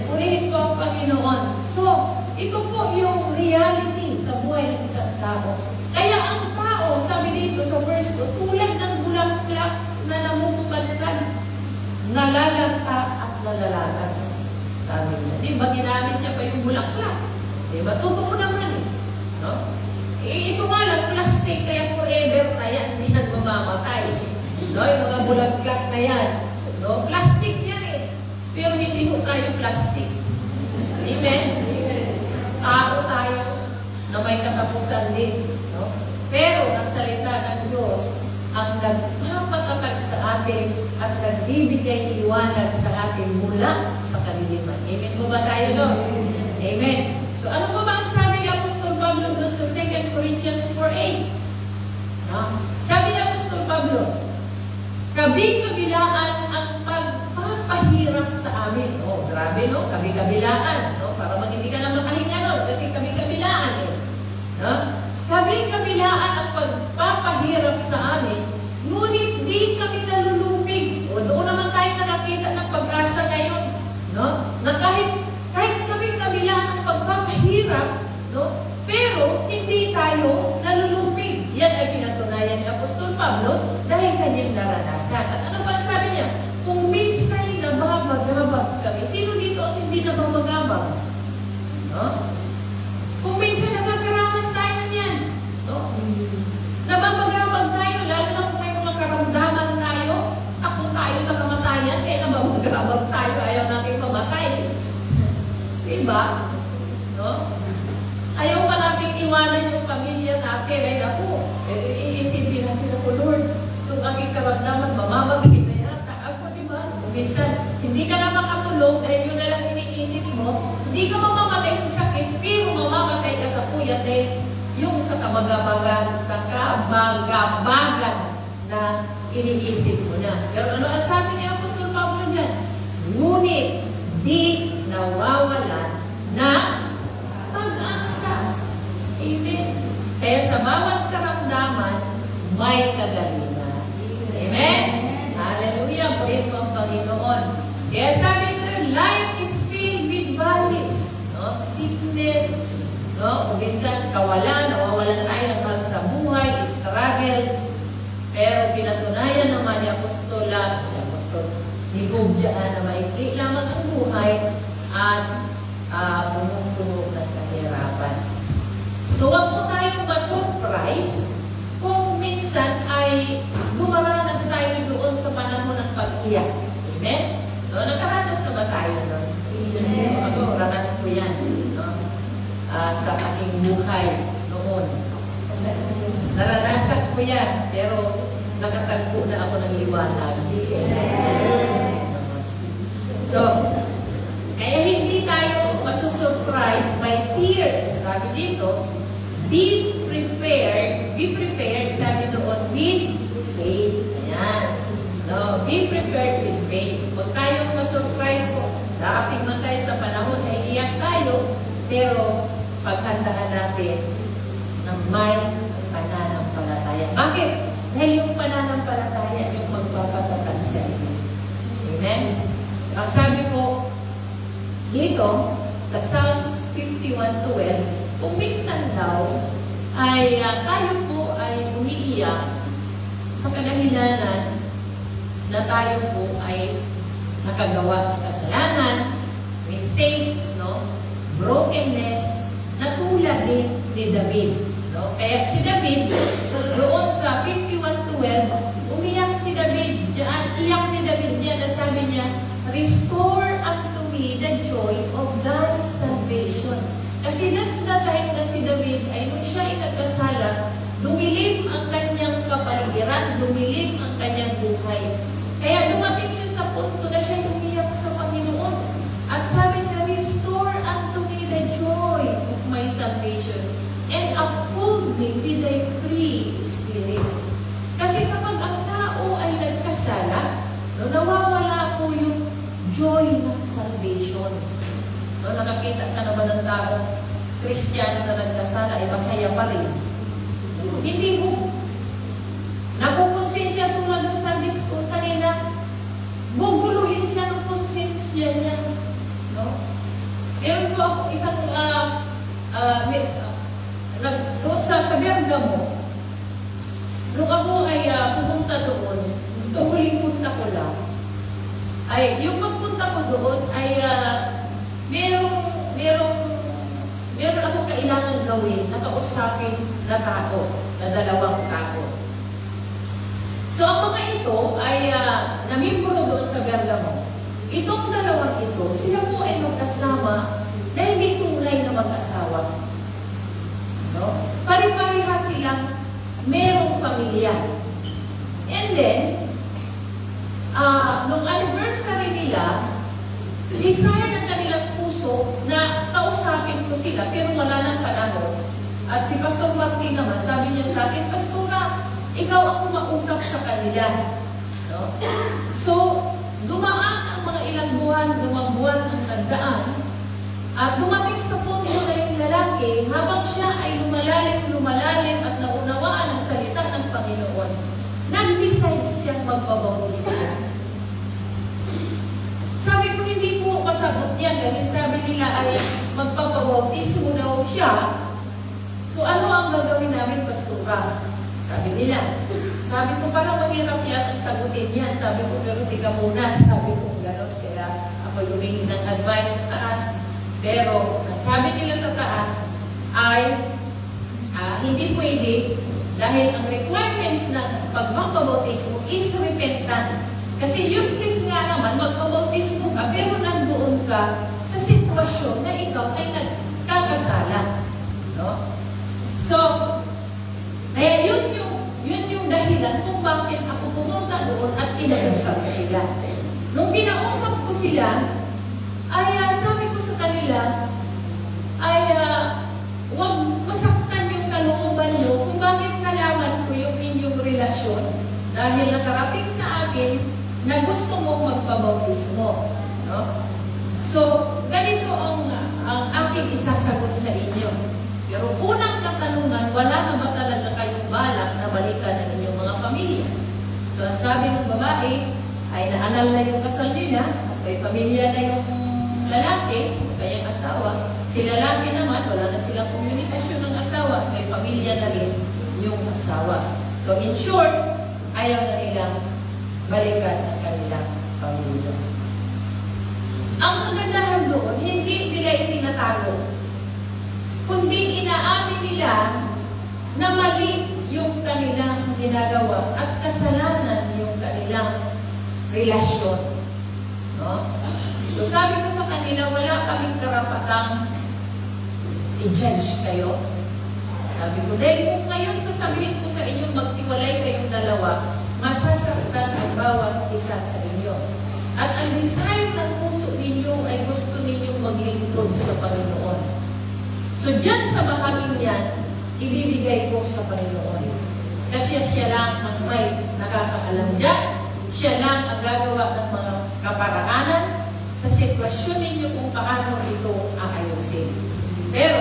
Purihin po ang Panginoon. So, ito po yung reality sa buhay ng isang tao. Kaya ang tao, sabi dito sa verse 2, tulad ng bulaklak na namumukadkad, nalalanta at nalalagas. Sabi niya. Di ba ginamit niya pa yung bulaklak? Di ba? Totoo naman eh. No? Ito No, yung mga bulagklak na yan. No, plastic yan eh. Pero hindi ko tayo plastic. Amen? Tao tayo na may katapusan din. No? Pero ang salita ng Diyos ang nagpapatatag sa atin at nagbibigay liwanag sa atin mula sa kaliliman. Amen po ba tayo doon? Amen. So ano pa ba ang sabi ni Apostol Pablo doon sa 2 Corinthians 4:8? No? Sabi ni Apostol Pablo, kabi-kabilaan ang pagpapahirap sa amin. Oh, grabe no? Kabi-kabilaan. No? Para hindi ka na makahinga no? Kasi kabi-kabilaan eh. No? Kabi-kabilaan ang pagpapahirap sa amin, ngunit di kami nalulupig. O doon naman tayo nakakita ng pag-asa ngayon. No? Na kahit kabi-kabilaan ang pagpapahirap, no? Pero hindi tayo nalulupig. Yan ay pinatunayan ni Apostol Pablo dahil kanyang naranasan. At ano ba sabi niya? Kung minsa'y nababagabag kami, sino dito ang hindi nababagabag? No? Kung minsan nakakaranas tayo niyan, no? Nababagabag tayo, lalo na kung may mga karamdaman tayo, ako tayo sa kamatayan, nababagabag tayo, ayaw natin pamatay. Diba? No? Ayaw pa natin iwanan yung pamilya natin, ay naku, iisipin natin ako, Lord, itong aking karamdaman, mamamatay na yata. Ako, diba? Minsan, hindi ka na makatulog dahil yun na lang iniisip mo, hindi ka mamamatay sa sakit, pero mamamatay ka sa puyat dahil yung sa kabagabagan na iniisip mo na. Pero ano ang sabi ni Apostol Pablo dyan? Ngunit di nawawalan na pag-asa. Amen. Kaya sa bawat karamdaman, may kagalingan. Amen? Hallelujah. Praise po ang Panginoon. Kaya sabi ko, life is filled with valleys. No? Sickness, no? Kung minsan kawalan, nawawalan tayo ng mahal sa buhay, struggles. Pero pinatunayan naman ni Apostol ni Bob dyan na maikli lamang ang buhay at punong-puno ng kahirapan. So wag po tayong ma-surprise kung minsan ay dumaranas tayo doon sa panahon ng pag-iyak. Amen? No, nakaranas na ba tayo doon? Amen. Ako, ranas ko yan. No? Sa aking buhay noon. Naranasan ko yan, pero nakatagpo na ako ng liwanag. So, kaya hindi tayo masusurprise by tears. Sabi dito, be prepared, sabi doon, with faith. Ayan. No, be prepared with faith. Kung tayo masurprise ko, darating man tayo sa panahon na iiyak tayo, pero paghandaan natin na may pananampalataya. Bakit? Dahil yung pananampalataya yung magpapatatag sa inyo. Amen? Ang sabi po dito, sa Psalms 51:12, kung minsan daw ay tayo po ay umiiyak sa kadahilanan na tayo po ay nakagawa ng kasalanan, mistakes, no? Brokenness, na tulad din ni David. No? Kaya si David, doon sa 51:12, umiyak si David. Diyan, iyak ni David niya na sabi niya, restore unto me the joy of thy salvation. Kasi that's the time na si David ay nung siya ay nagkasala, dumilim ang kanyang kapaligiran, dumilim ang kanyang buhay. Kaya dumating siya sa punto na siya umiyak sa Panginoon. At sabi niya, restore unto me the joy of my salvation and uphold me with thy free spirit. Kasi kapag ang tao ay nagkasala, no, nawawala po yung joy ng salvation. No, nakakita ka naman ng tao, Kristiyano na nagkasala, ay masaya pa rin. Hindi mo. Nakukonsensya tulad ng Sunday school kanina, guguluhin siya ng konsensya niya. No? Meron po ako isang doon sa Bergamo. Nung ako ay pumunta doon, ito huling punta ko lang, ay yung pagpunta ko doon ay meron ako kailangan gawin na kausapin na tao, na dalawang tao. So ang mga ito po ay namimuro doon sa Bergamo. Itong dalawang ito, sila po ay magkasama na hindi tunay na mag-asawa. No? Pare-pareha silang merong pamilya. And then, nung anniversary nila, desire ng kanilang puso na kausapin ko sila, pero wala nang panahon. At si Pastor Martin naman, sabi niya sa akin, Pastora, ikaw ang kumausap sa kanila. No? So, dumaan ang mga ilang buwan, 2 buwan ang nagdaan, at dumating sa punto na yung lalaki, habang siya ay lumalalim at naunawaan ang salita ng Panginoon, nag-decide siyang magpabautismo. Sabi ko, hindi po masagot yan. Dahil sabi nila ay magpapabautismo daw siya. So ano ang gagawin namin, Pastora? Sabi nila. Sabi ko, parang mahirap yan ang sagutin yan. Sabi ko, pero tika muna. Sabi ko, gano'n. Kaya ako humingi ng advice sa taas. Pero, sabi nila sa taas ay hindi pwede dahil ang requirements ng pagpapabautismo is repentance. Kasi useless nga naman, magpabautismo ka, pero nandoon ka sa sitwasyon na ikaw ay nagkakasala. No? So, kaya yun yung dahilan kung bakit ako pumunta doon at kinausap sila. Nung kinausap ko sila, ay sabi ko sa kanila, ay huwag masaktan yung kalooban nyo kung bakit nalaman ko yung inyong relasyon dahil nakarating sa akin na gusto mong magpabautismo. No? So, ganito ang aking isasagot sa inyo. Pero unang katanungan, wala na ba talaga kayong balak na balikan ng inyong mga pamilya? So, ang sabi ng babae, ay naanal na yung kasal nila, at may pamilya na yung lalaki, kanyang asawa. Si lalaki naman, wala na silang komunikasyon ng asawa, may pamilya na rin yung asawa. So, in short, ayaw na nilang balikan ang kanilang pamilya. Ang kagandahan doon, hindi nila itinatago, kundi inaamin nila na mali yung kanilang ginagawa at kasalanan yung kanilang relasyon. No? So sabi ko sa kanila, wala kaming karapatang i-judge kayo. Sabi ko, dahil kung ngayon sasabihin ko sa inyo, magtiwalay kayong dalawa, masasaktan ang bawat isa sa inyo. At ang desire ng puso ninyo ay gusto ninyong maglingkod sa Panginoon. So dyan sa bahaging yan, ibibigay ko sa Panginoon. Kasi siya lang ang may nakakaalam dyan. Siya lang ang gagawa ng mga kaparaanan sa sitwasyon ninyo kung paano ito aayusin. Pero,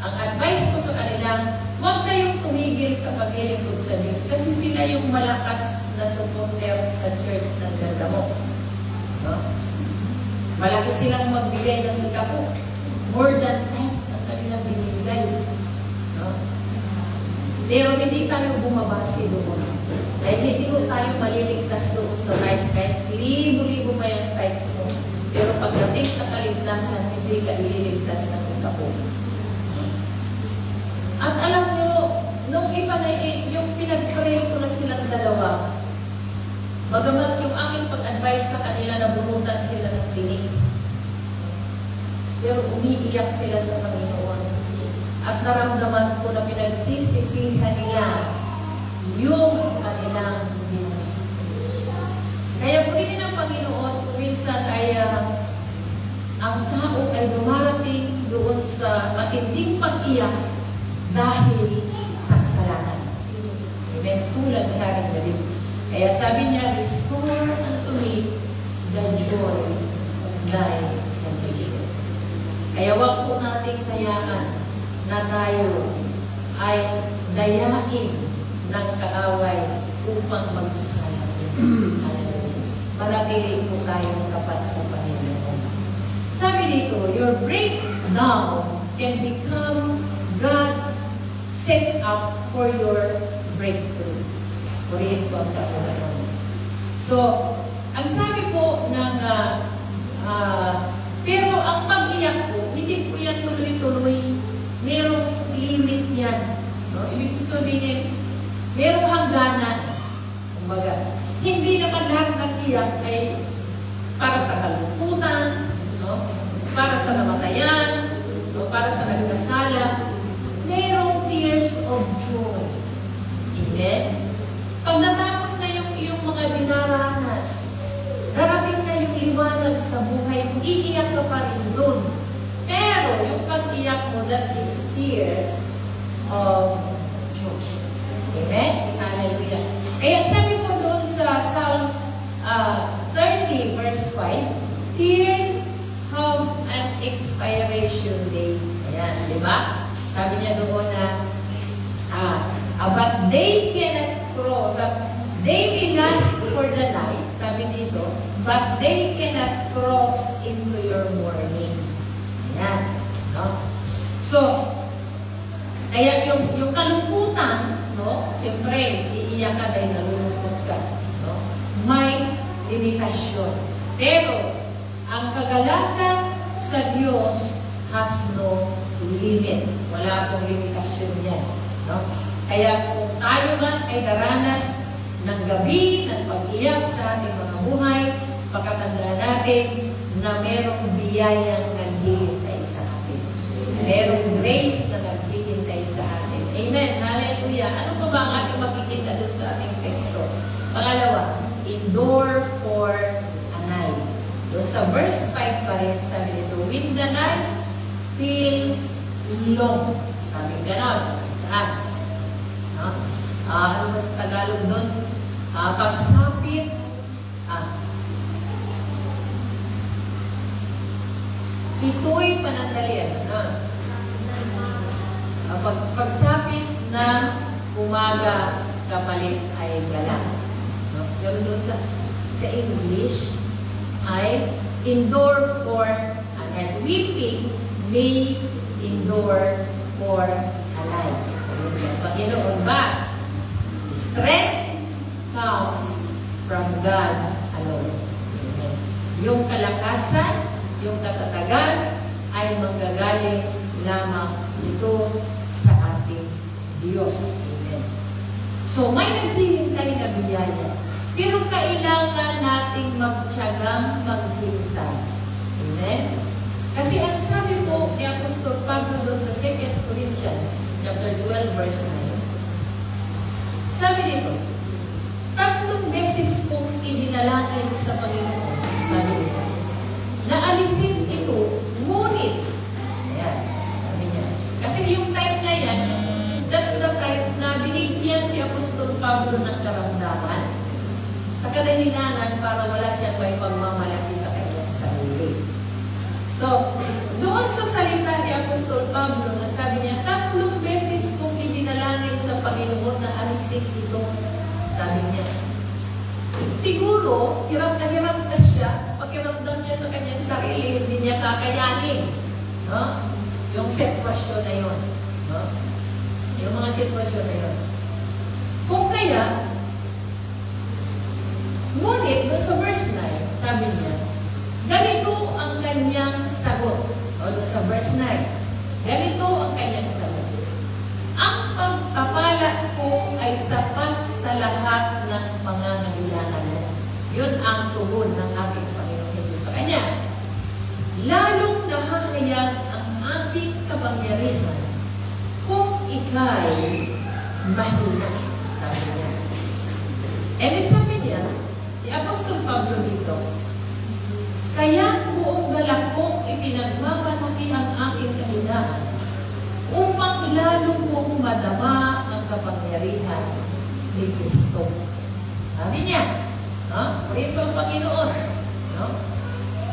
ang advice ko sa kanila, huwag kayong tumigil sa paglilingkod sa Diyos kasi sila yung malakas na supporter sa church ng Bergamo. No? Malaki silang magbigay ng likapo. More than thanks ang kanilang binibigay. No? Pero hindi tayo bumabasi doon. Dahil hindi ko tayo maliligtas doon sa rights kahit libo-libo pa yung rights mo. Pero pagdating sa kaligtasan, hindi ka ililigtas ng likapo. At alam nyo, nung iba na yung pinag-pray ko na silang dalawa, bagamat yung aking pag-advise sa kanila na bunutan sila ng tinig. Pero umiiyak sila sa Panginoon. At naramdaman ko na pinagsisisihan nila yung kanilang ginawa. Kaya pwede ng Panginoon, minsan ay ang tao ay dumarating doon sa matinding pag-iyak dahil sa kasalanan. Amen. Tulad ni Haring David. Kaya sabi niya, restore unto me the joy of thy salvation. Kaya wag po nating hayaan na tayo ay dayain ng kaaway upang magkasala. Manatili po tayong tapat sa Panginoon. Sabi dito, your breakdown can become God's set up for your breakthrough. Purihin ko ang Panginoon. So, ang sabi po ng pero ang pag-iyak po, hindi po yan tuloy-tuloy. Merong limit yan. No? Ibig sabihin, merong hangganan. Kumbaga, hindi na pag-iyak ay para sa kalungkutan, no? Para sa namatayan, no? Para sa nagkasala, mayroong tears of joy. Amen? Pag natapos na yung iyong mga dinaranas, darating na yung liwanag sa buhay mo, iiyak ka pa rin dun. Pero yung pag-iyak mo, that is tears of joy. Amen? Hallelujah. Kaya sabi mo doon sa Psalms 30 verse 5, tears have an expiration date. Ayan, di ba? Sabi niya doon na, but they cannot cross. They may last for the night, sabi dito, but they cannot cross into your morning. Ayan. No? So, kaya yung kalungkutan, no? Siyempre, iiyak ka dahil nalulungkot ka. No? May limitasyon. Pero, ang kagalakan sa Diyos has no limit. Wala pong limitasyon yan. No? Kaya kung tayo man ay daranas ng gabi, ng pag-iyak sa ating mga buhay, pagkatandaan natin na merong biyayang naghihintay sa atin. Merong grace na naghihintay sa atin. Amen. Hallelujah. Ano pa ba ang ating makikita dun sa ating teksto? Pangalawa, endure for a night. Doon sa verse 5 pa rin, sabi nito, when the night feels long. Sabi ganon. Ano ba sa Tagalog doon? Pagsapit, ito'y panandalian. Pagsapit na umaga kapalit ay galang. No? Pero doon sa English ay endure for a night. Weeping may endure for a night. Panginoon ba? Strength comes from God alone. Amen. Yung kalakasan, yung katatagan ay manggagaling lamang ito sa ating Diyos. Amen. So, may naghihintay na biyaya. Pero kailangan nating magtiyagang maghintay. Amen? Kasi ang sabi po ni Apostol Pablo doon sa 2 Corinthians chapter 12 verse 9, sabi dito, 3 beses kong idinalangin sa Panginoon, sabi dito, naalisin ito, ngunit, ayan, sabi niya, kasi yung time na yan, that's the time na binigyan si Apostol Pablo ng karamdaman sa kadahilanan para wala siyang may pagmamalaki sa kanyang sarili. So, doon sa salita ni Apostol Pablo na sabi niya, 3 beses kong idinalangin sa Panginoon na alisin ito. Sabi niya, siguro, hirap na siya, pakiramdam niya sa kanyang sarili, hindi niya kakayanin. No? Yung sitwasyon na yun. No? Yung mga sitwasyon na yun. Kung kaya, ngunit, doon sa verse 9, sabi niya, ganito ang kanyang sagot. O, sa verse 9. Ganito ang kanyang sagot. Ang pagpapala ko ay sapat sa lahat ng pangangailangan mo. Yun ang tugon ng ating Panginoon Jesus sa kanya. Lalong nahahayag ang ating kapangyarihan kung ika'y mahina. Sabi niya. And sabi niya, ni Apostol Pablo dito, kaya buong galak kong ipinagmamalaki ang aking kahinaan upang lalo kong madama ang kapangyarihan ni Kristo. Sabi niya, pray pa ang Panginoon. No?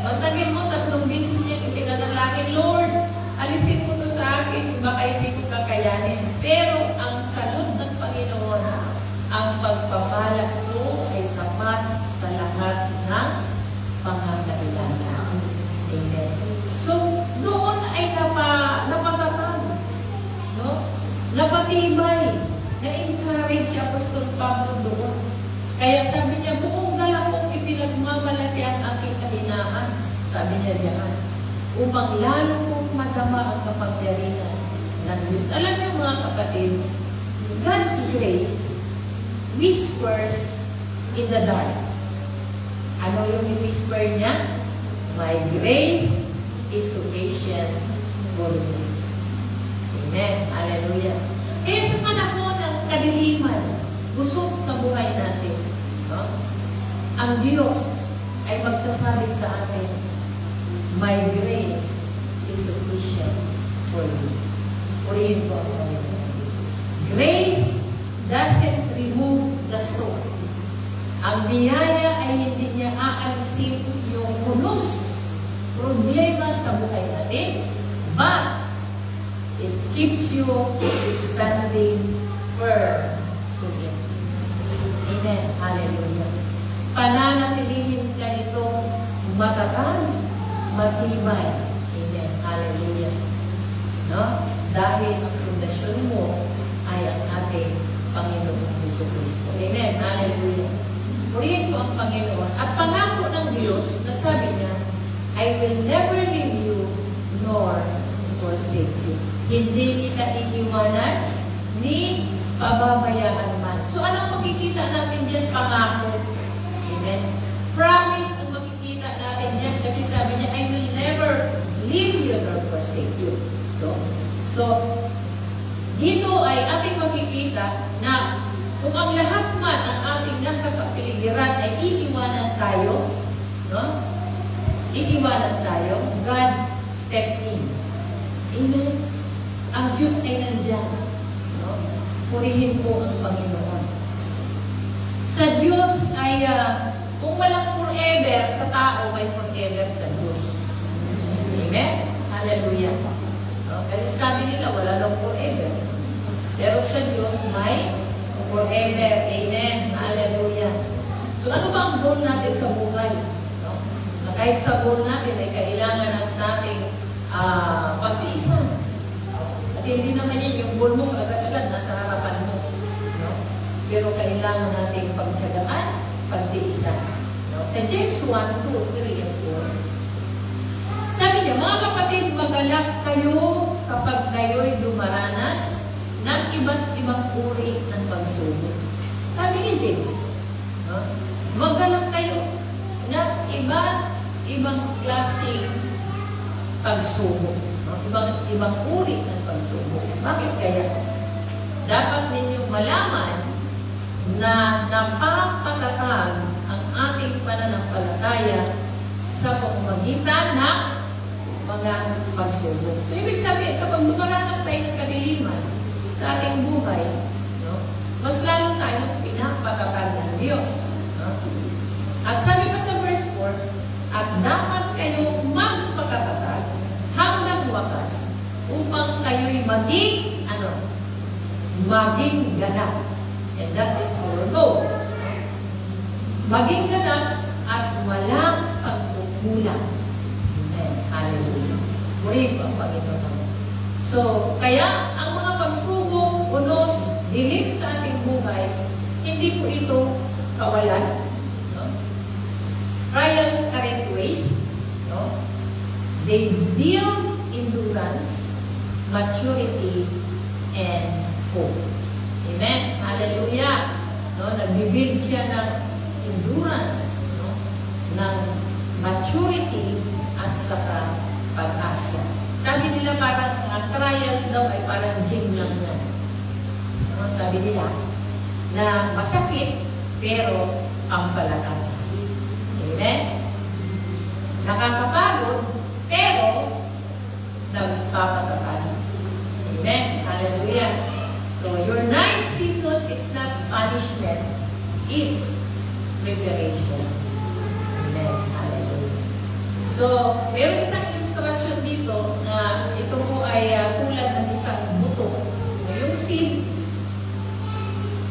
Matagin mo, 3 beses niya ipinanalangin, Lord, alisin mo to sa akin, baka hindi ko kakayanin. Pero ang sagot ng Panginoon, ang pagpapala ko ay sapat sa lahat ng pangangailangan. Amen. So, doon ay napatatag, no? Napatibay, na-encourage si Apostol Pablo doon. Kaya sabi niya, buong galak kong ipinagmamalaki ang aking kahinaan, sabi niya diyan, upang lalo kong madama ang kapangyarihan ng Diyos. Alam niyo mga kapatid, God's grace whispers in the dark. Ano yung i-whisper niya? My grace is sufficient for you. Amen. Hallelujah. Kaya sa panahon ng kadiliman, busog sa buhay natin, no? Ang Diyos ay magsasabi sa atin, my grace is sufficient for you. Purihin ko ang Panginoon. Grace doesn't remove the stone. Ang biyaya ay hindi niya aalisin yung punos, problema sa buhay natin, but it keeps you standing firm to Him. Amen. Hallelujah. Pananatilihin ka nitong matatag, matibay. Amen. Hallelujah. No? Dahil ang pundasyon mo ay ang ating Panginoon Jesucristo. Amen. Hallelujah. Purihin ko ang Panginoon. At pangako ng Diyos, na sabi niya, I will never leave you nor forsake you. Hindi kita iiwanan ni pababayaan man. So anong makikita natin diyan? Pangako. Amen. Promise ang makikita natin diyan kasi sabi niya, I will never leave you nor forsake you. So dito ay ating makikita na kung ang lahat man ang ating nasa kapiligiran ay iiwanan tayo, no? Iiwanan tayo, God step in. Amen. Ang Diyos ay nandiyan. No? Purihin po ang Panginoon. Sa Diyos ay, kung walang forever sa tao, may forever sa Diyos. Amen? Hallelujah. No? Kasi sabi nila, wala lang forever. Pero sa Diyos, may forever. Amen. Hallelujah. So ano ba ang goal natin sa buhay? No? Na kahit sa goal natin ay kailangan ng nating pagtiisan. Kasi hindi naman yan yung goal mo agad-agad nasa harapan mo. No? Pero kailangan nating pagtsagaan, pagtiisan. No? Sa James 1, 2, 3, and 4, sabi niya, mga kapatid, magalak kayo kapag kayo'y dumaranas ng iba't ibang uri ng pagsubok. Sabi ni James, no? Magalak kayo ng ibang klaseng pagsubok. No? Ibang uri ng pagsubok. Bakit kaya? Dapat ninyong malaman na napapatatag ang ating pananampalataya sa pamamagitan ng mga pagsubok. So, ibig sabihin, kapag lumaranas tayo ng kadiliman sa ating buhay, no, mas lalo tayong pinapatatag ng Diyos. No? At sabi pa sa verse 4, at dapat kayong magpakatatag hanggang wakas upang kayo'y maging ganap. And that is our goal. Maging ganap at walang pagkukulang. Amen. Hallelujah. Purihin po ang Panginoon. So, kaya ang mga pagsubok, unos, dilim sa ating buhay, hindi po ito kawalan. No? Trials aren't waste. No? They build endurance, maturity, and hope. Amen? Hallelujah! No? Nagbibuild siya ng endurance, no? Ng maturity, at saka pag-asa. Sabi nila parang ang trials daw ay parang gym lang yan. No? Sabi nila na masakit, pero pampalakas. Amen? Nakakapagod, pero nagpapatatag. Amen? Hallelujah. So, your ninth season is not punishment, it's preparation. Amen? Hallelujah. So, meron isang illustration dito na ito po ay tulad ng isang buto. Yung seed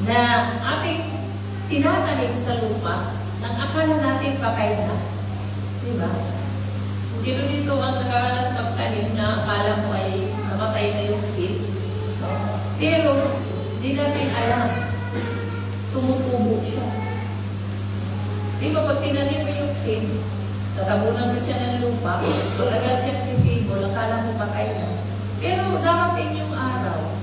na ating tinatanim sa lupa, nang akala natin patay na. Diba? Sino dito ang nakaranas magtanim na akala mo ay namatay na yung seed? No? Pero, di natin alam. Tumutubo siya. Di ba pag tinanim mo yung seed, tatabunan mo siya ng lupa, talagang siyang sisibol, akala mo patay na. Pero darating yung araw,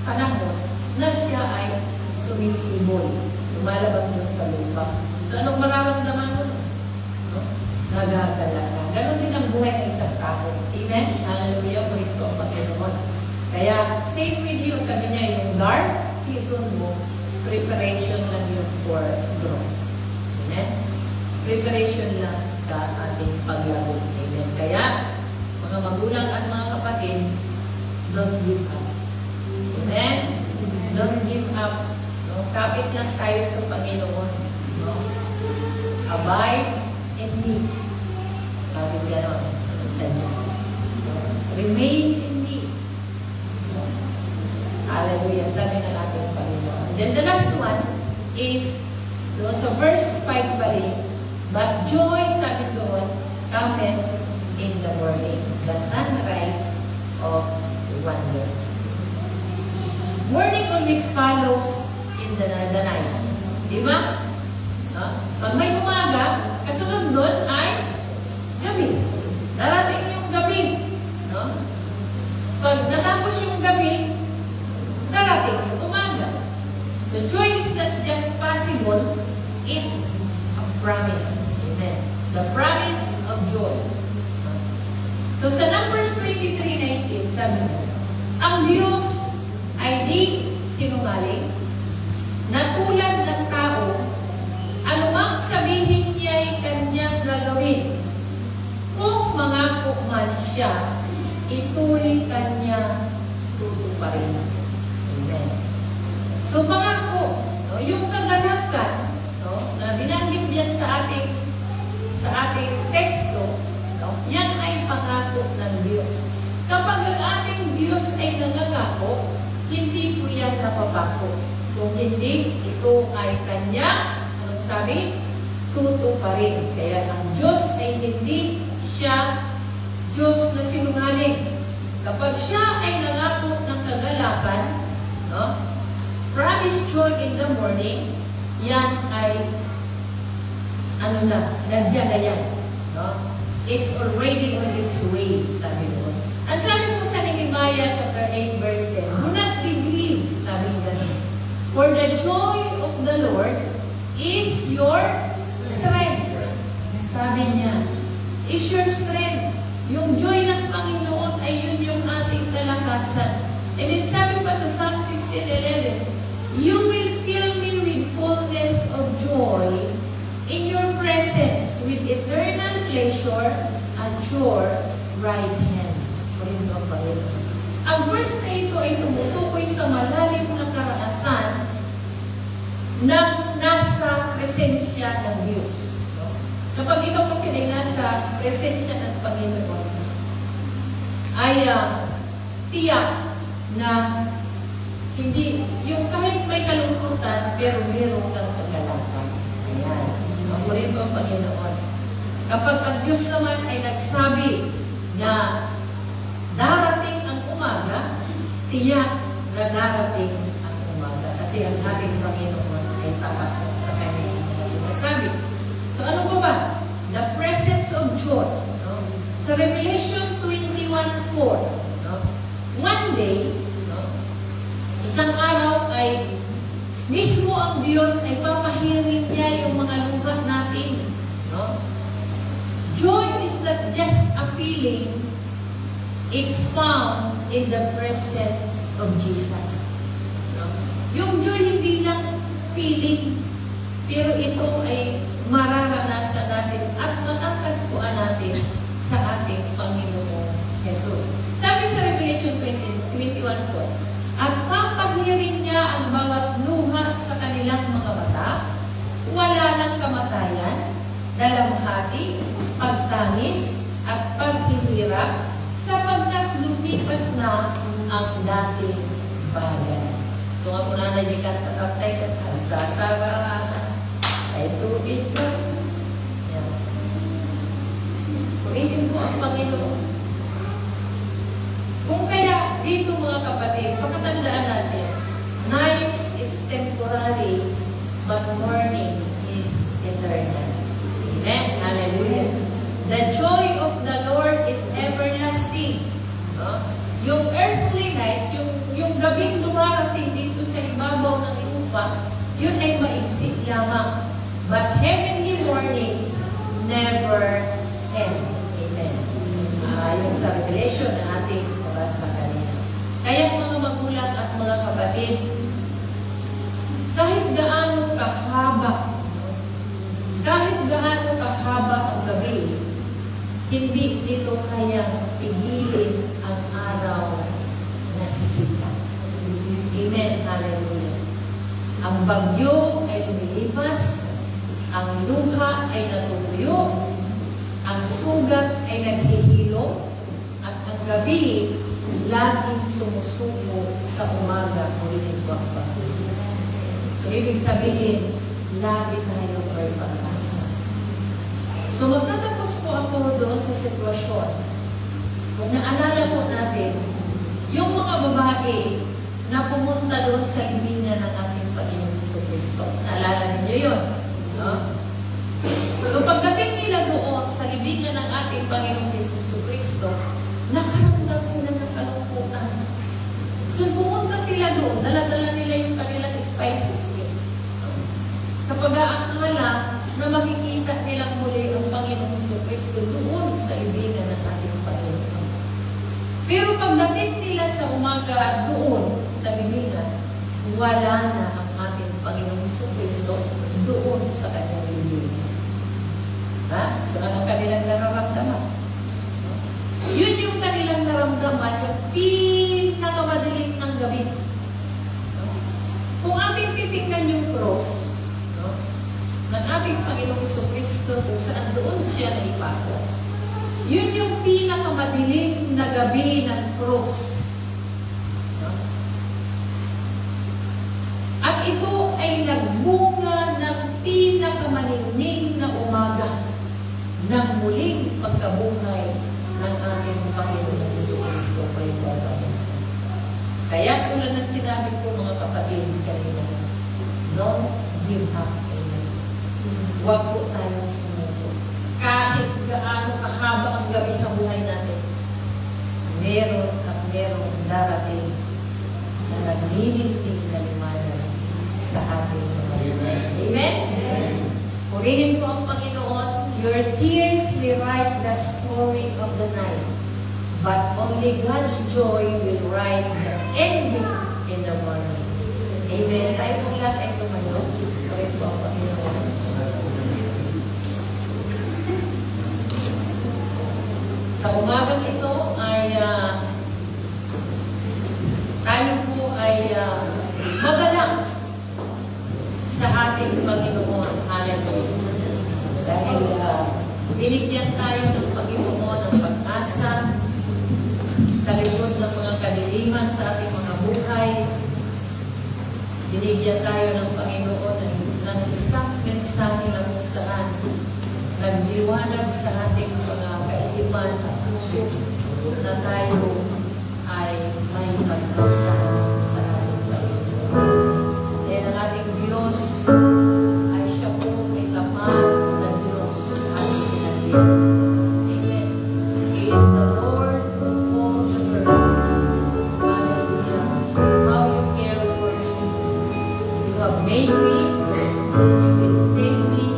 panahon, na siya ay sumisibol. Lumalabas doon sa lupa. So, anong mararamdaman mo? magagala ka. Ganon din ang buhay ng isang tao. Amen? Hallelujah. Puri ko ang Panginoon. Kaya, same with you, sabi niya, yung dark season mo, preparation lang yun for growth. Amen? Preparation lang sa ating paglago. Amen? Kaya, mga magulang at mga kapatid, don't give up. Amen? Don't give up. No? Kapit lang tayo sa Panginoon. No? Abide in me. Sabi gano'n. Sa Diyan. Remain in me. Hallelujah. Sabi ng ating Panginoon. Then the last one is doon sa verse 5 pa rin. But joy, sabi doon, cometh in the morning. The sunrise of wonder. Morning always follows in the night. Di ba? No? Pag may umaga, kasunod nun ay gabi. Darating yung gabi. No? Pag natapos yung gabi, darating yung umaga. So joy is not just possible, it's a promise. Amen. The promise of joy. So sa Numbers 23:19, sabi mo, ang Diyos ay di sinungaling, na tulad ng tao, anumang sabihin niya ay kanyang gagawin. Kung mangako man siya, ito'y kanya tutuparin. Amen. So pangako, no, yung kaganapan, no, na binanggit diyan sa ating teksto, no, yan ay pangako ng Diyos. Kapag ang ating Diyos ay nangangako, hindi po yan napapako. Kung hindi, ito ay kanya, anong sabi? Tutuparin. Kaya ang Diyos ay hindi siya Diyos na sinungaling. Kapag siya ay nangako ng kagalakan, no? Promise joy in the morning, yan ay nandiyan na yan. No? It's already on its way, sabi mo. Ang sabi po sa Nehemiah chapter 8 verse 10, do not be grieved, sabi ganun. For the joy of the Lord is your strength. Sabi niya, is your strength. Yung joy ng Panginoon ay yun yung ating kalakasan. And then sabi pa sa Psalm 16:11, you will fill me with fullness of joy in your presence with eternal pleasure at your right hand. Ang verse na ito ay tumutukoy sa malalim na karanasan ng nasa presensya ng Diyos. No? Kapag ikaw kasi ay nasa presensya ng Panginoon, ay tiyak na hindi, yung kahit may kalungkutan, pero meron kang kagalakan. Ayan. Maburin po ang Panginoon. Kapag ang Diyos naman ay nagsabi na darating ang umaga, tiyak na darating ang umaga. Kasi ang ating Panginoon ay tapat sa kanyang mga sinasabi. So ano ba? The presence of joy. No? Sa Revelation 21:4, no? One day, no? Isang araw ay mismo ang Diyos ay papahirin niya yung mga luha natin. No? Joy is not just a feeling, it's found in the presence of Jesus. No? Yung joy hindi lang feeling, pero ito ay mararanasan natin at matatagpuan natin sa ating Panginoong Jesus. Sabi sa Revelation 21:4, at papahirin niya ang bawat luha sa kanilang mga mata, wala ng kamatayan, dalamhati, pagtangis, at paghihirap, sapagkat lumipas na ang dating bagay. So, ako na najikan tataptay at hagsasara ay tubig ko. Yan. Purihin po ang Panginoon. Kung kaya dito mga kapatid, pakatandaan natin, night is temporary, but morning is eternal. Amen? Hallelujah. The joy of the Lord is everlasting. No? Yung earthly night, yung gabing lumarating dito sa ibabaw ng lupa, yun ay maigsik lamang. But heavenly mornings never portion na ating mabasa kanina. Kaya mga magulang at mga kapatid, kahit gaano kahaba ang gabi, hindi dito kayang pigilin ang araw na sisikat. Amen. Hallelujah. Ang bagyo ay lumilipas, ang luha ay natutuyo, ang sugat ay naghihilo, at ang gabi laging sumusuko sa umaga o ginagawa pa. So, ibig sabihin, lagi tayong may pag-asa. So, magtatapos po ako doon sa sitwasyon. Kung naalala po natin, yung mga babae na pumunta doon sa libingan ng ating Panginoon Jesucristo. Naalala ninyo yun? No? So, pagdating nila doon sa libingan ng ating Panginoon Jesucristo, nakaramdam sila ng kalungkutan. So, pumunta sila doon, dala-dala nila yung kanilang spices. Sa pag-aakala na makikita nilang muli ang Panginoong Jesucristo doon sa libingan ng ating Panginoon. Pero pagdating nila sa umaga doon sa libingan, wala na ang ating Panginoong Jesucristo doon sa kanyang libingan. Ha? So, ano kanilang nararamdaman? Yun yung kanilang naramdaman, yung pinakamadilim ng gabi. Kung ating titignan yung cross, ng ating Panginoong Jesucristo kung saan doon siya naipako. Yun yung pinakamadilim na gabi ng cross. At ito ay nagbunga ng pinakamaningning na umaga ng muling pagkabuhay ng ating Panginoong Jesucristo. Kaya tulad ng sinabi ko mga kapatid kanina, don't give up. Huwag po tayong sumuko. Kahit gaano kahaba ang gabi sa buhay natin, meron at merong darating na naglilinting na liwanag sa ating mga Amen? Amen? Purihin po ang Panginoon. Your tears may write the story of the night, but only God's joy will write the ending in the morning. Amen? Tayo pong lahat ay tumayo. Purihin po ang Panginoon. Sa umagang ito ay tayo po ay magalang sa ating Panginoon. Hallelujah. Dahil binigyan tayo ng Panginoon ng pag-asa sa likod ng mga kadiliman sa ating mga buhay. Binigyan tayo ng Panginoon ng isang mensahe na kung saan nagdiwanag sa ating mga kaisipan at puso na tayo ay may pag-asa sa ating Panginoon. Dahil ang ating Diyos ay siya po may tapat na Diyos ating pinagin. Amen. He is the Lord of all the earth. Hallelujah. How you care for me. You have made me. You will save me.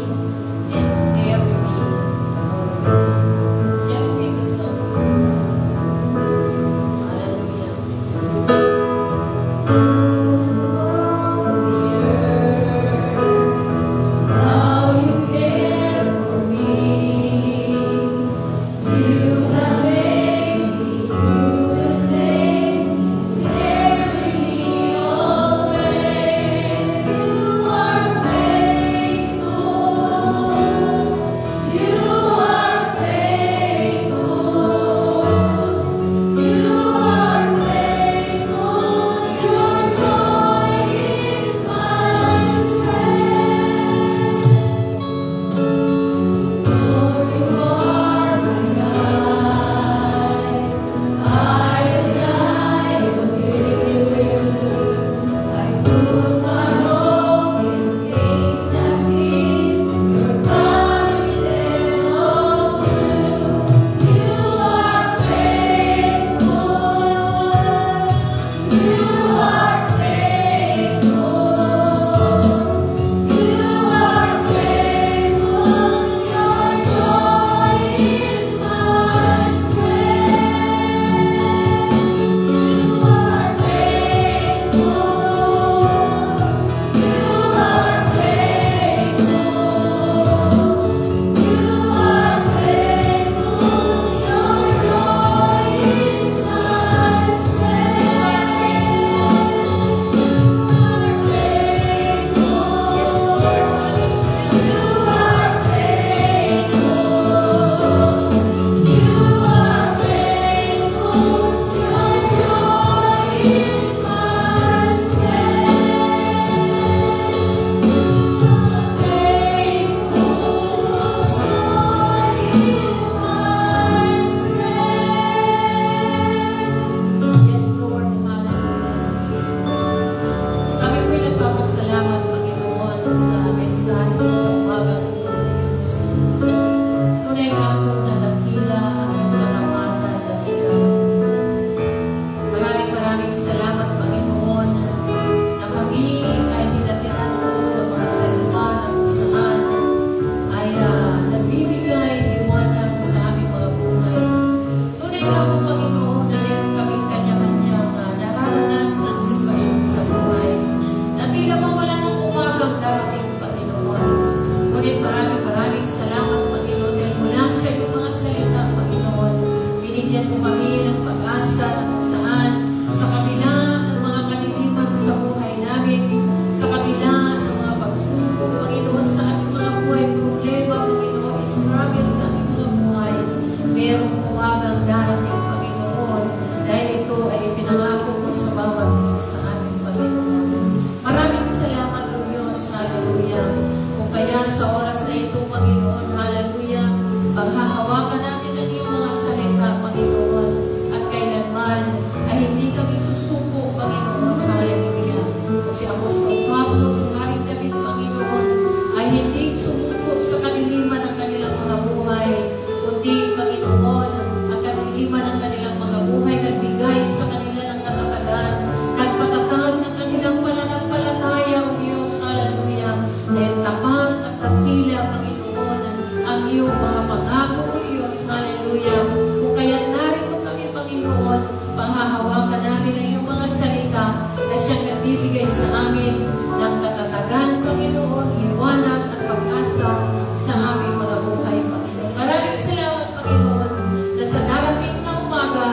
Panginoon, ang iyong mga pangako, O Diyos. Hallelujah. Kung kaya't narito kami, Panginoon, panghahawakan namin ang iyong mga salita na siyang nagbibigay sa amin ng katatagan, Panginoon, liwanag at pag-asa sa aming mga buhay, Panginoon. Maraming salamat, Panginoon, na sa darating na umaga,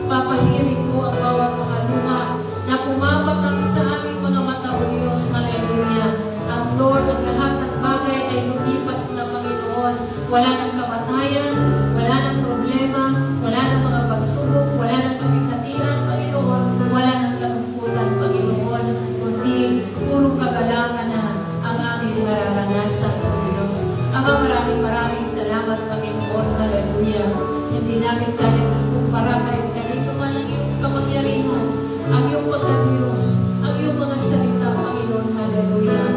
papahirin ko ang bawat mga luma na pumapatak sa aming mga mata, O Diyos. Hallelujah. Ang Lord, ang lahat ng bagay ay lumipas na, Panginoon. Wala nang kamatayan, wala nang problema, wala nang mga pagsubok, wala nang kabigatian, Panginoon, wala nang kalungkutan, Panginoon, kundi puro kagalangan na ang aming mararanasan, O Diyos. Ama, maraming salamat, Panginoon. Hallelujah. Hindi namin kaya kumpara kahit kanino man ang iyong kapangyarihan, ang iyong pagka-Diyos, ang iyong mga salita, Panginoon. Hallelujah.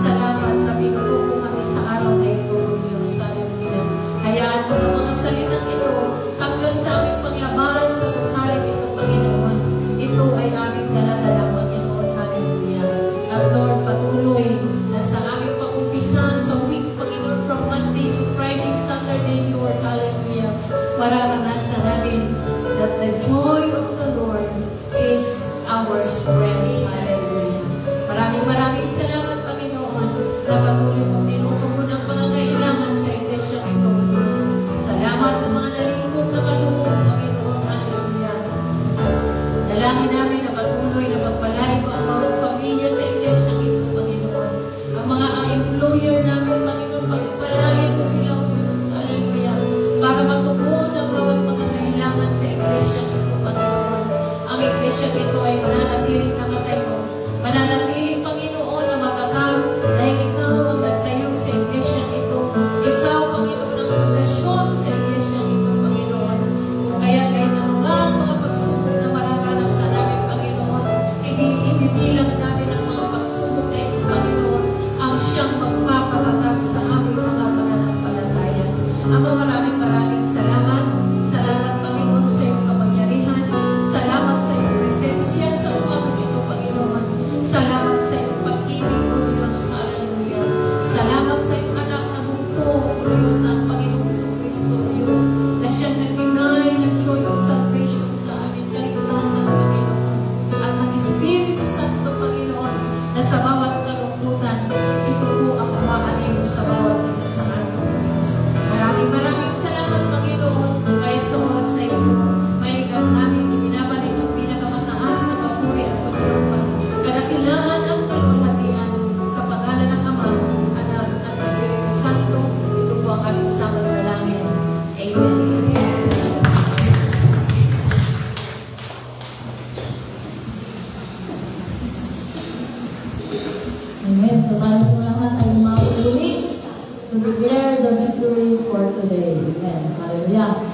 Salamat na pinupo ko kami sa araw na ito, O Diyos. Hallelujah. Hayaan mo ng mga salitang ito hanggang sa aming paglabas sa usaling ito, Panginoon. Ito ay aming daladala, Panginoon. Hallelujah. At Lord, patuloy na sa aming pag-umpisa sa week, Panginoon, from Monday to Friday, Saturday, Lord. Hallelujah. Mararanasan namin that the joy of the Lord is our strength. Hallelujah. Maraming salamat, Panginoon, na patuloy mong tinutugon ang pangangailangan sa iglesia ito, O Diyos. Salamat sa mga nalingkod na kaloob, Panginoon. Hallelujah. Dalangin namin na patuloy na pagpalain mo ang bawat pamilya sa iglesia ito, Panginoon. Ang mga employer namin, Panginoon, pagpalain mo sila, O Diyos. Hallelujah. Para matugon ang bawat pangangailangan sa iglesia ito, Panginoon. Ang iglesia ito ay mananatiling nakatayo. Mananatiling, Panginoon, na matatag dahil ikaw ang nagtayo sa iglesia ito. Ikaw, Panginoon, ang pundasyon sa iglesia ito, Panginoon. Kaya kahit ang mga pagsubok na mararanasan namin, Panginoon, ibibilang namin ang mga pagsubok na ito, Panginoon, ang siyang magpapatatag sa aming mga pananampalataya. Ama, maraming salamat. Salamat, Panginoon, sa iyong kapangyarihan. Salamat sa iyong presensya sa umagang ito, Panginoon. Salamat sa iyong pag-ibig, O Diyos. Hallelujah. Salamat sa iyong anak na bugto, O Diyos, na ang Panginoong Jesucristo, O Diyos, na siyang nagbigay ng joy of salvation sa aming kaligtasan, Panginoon. At ang Espiritu Santo, Panginoon, na sa bawat kalungkutan, ito po ang umaaliw sa bawat isa sa atin, O Diyos. Maraming salamat, Panginoon, kahit sa oras na ito, maigal namin ibinabalik ang pinakamataas na papuri at pagsamba. Kadakilaan ang kalwalhatian sa pangalan ng Ama, Anak, at Espiritu Santo. Ito po ang aming samang dalangin. Amen. Amen. So tayo po lahat ay mauli to declare the victory for today. Amen. Hallelujah.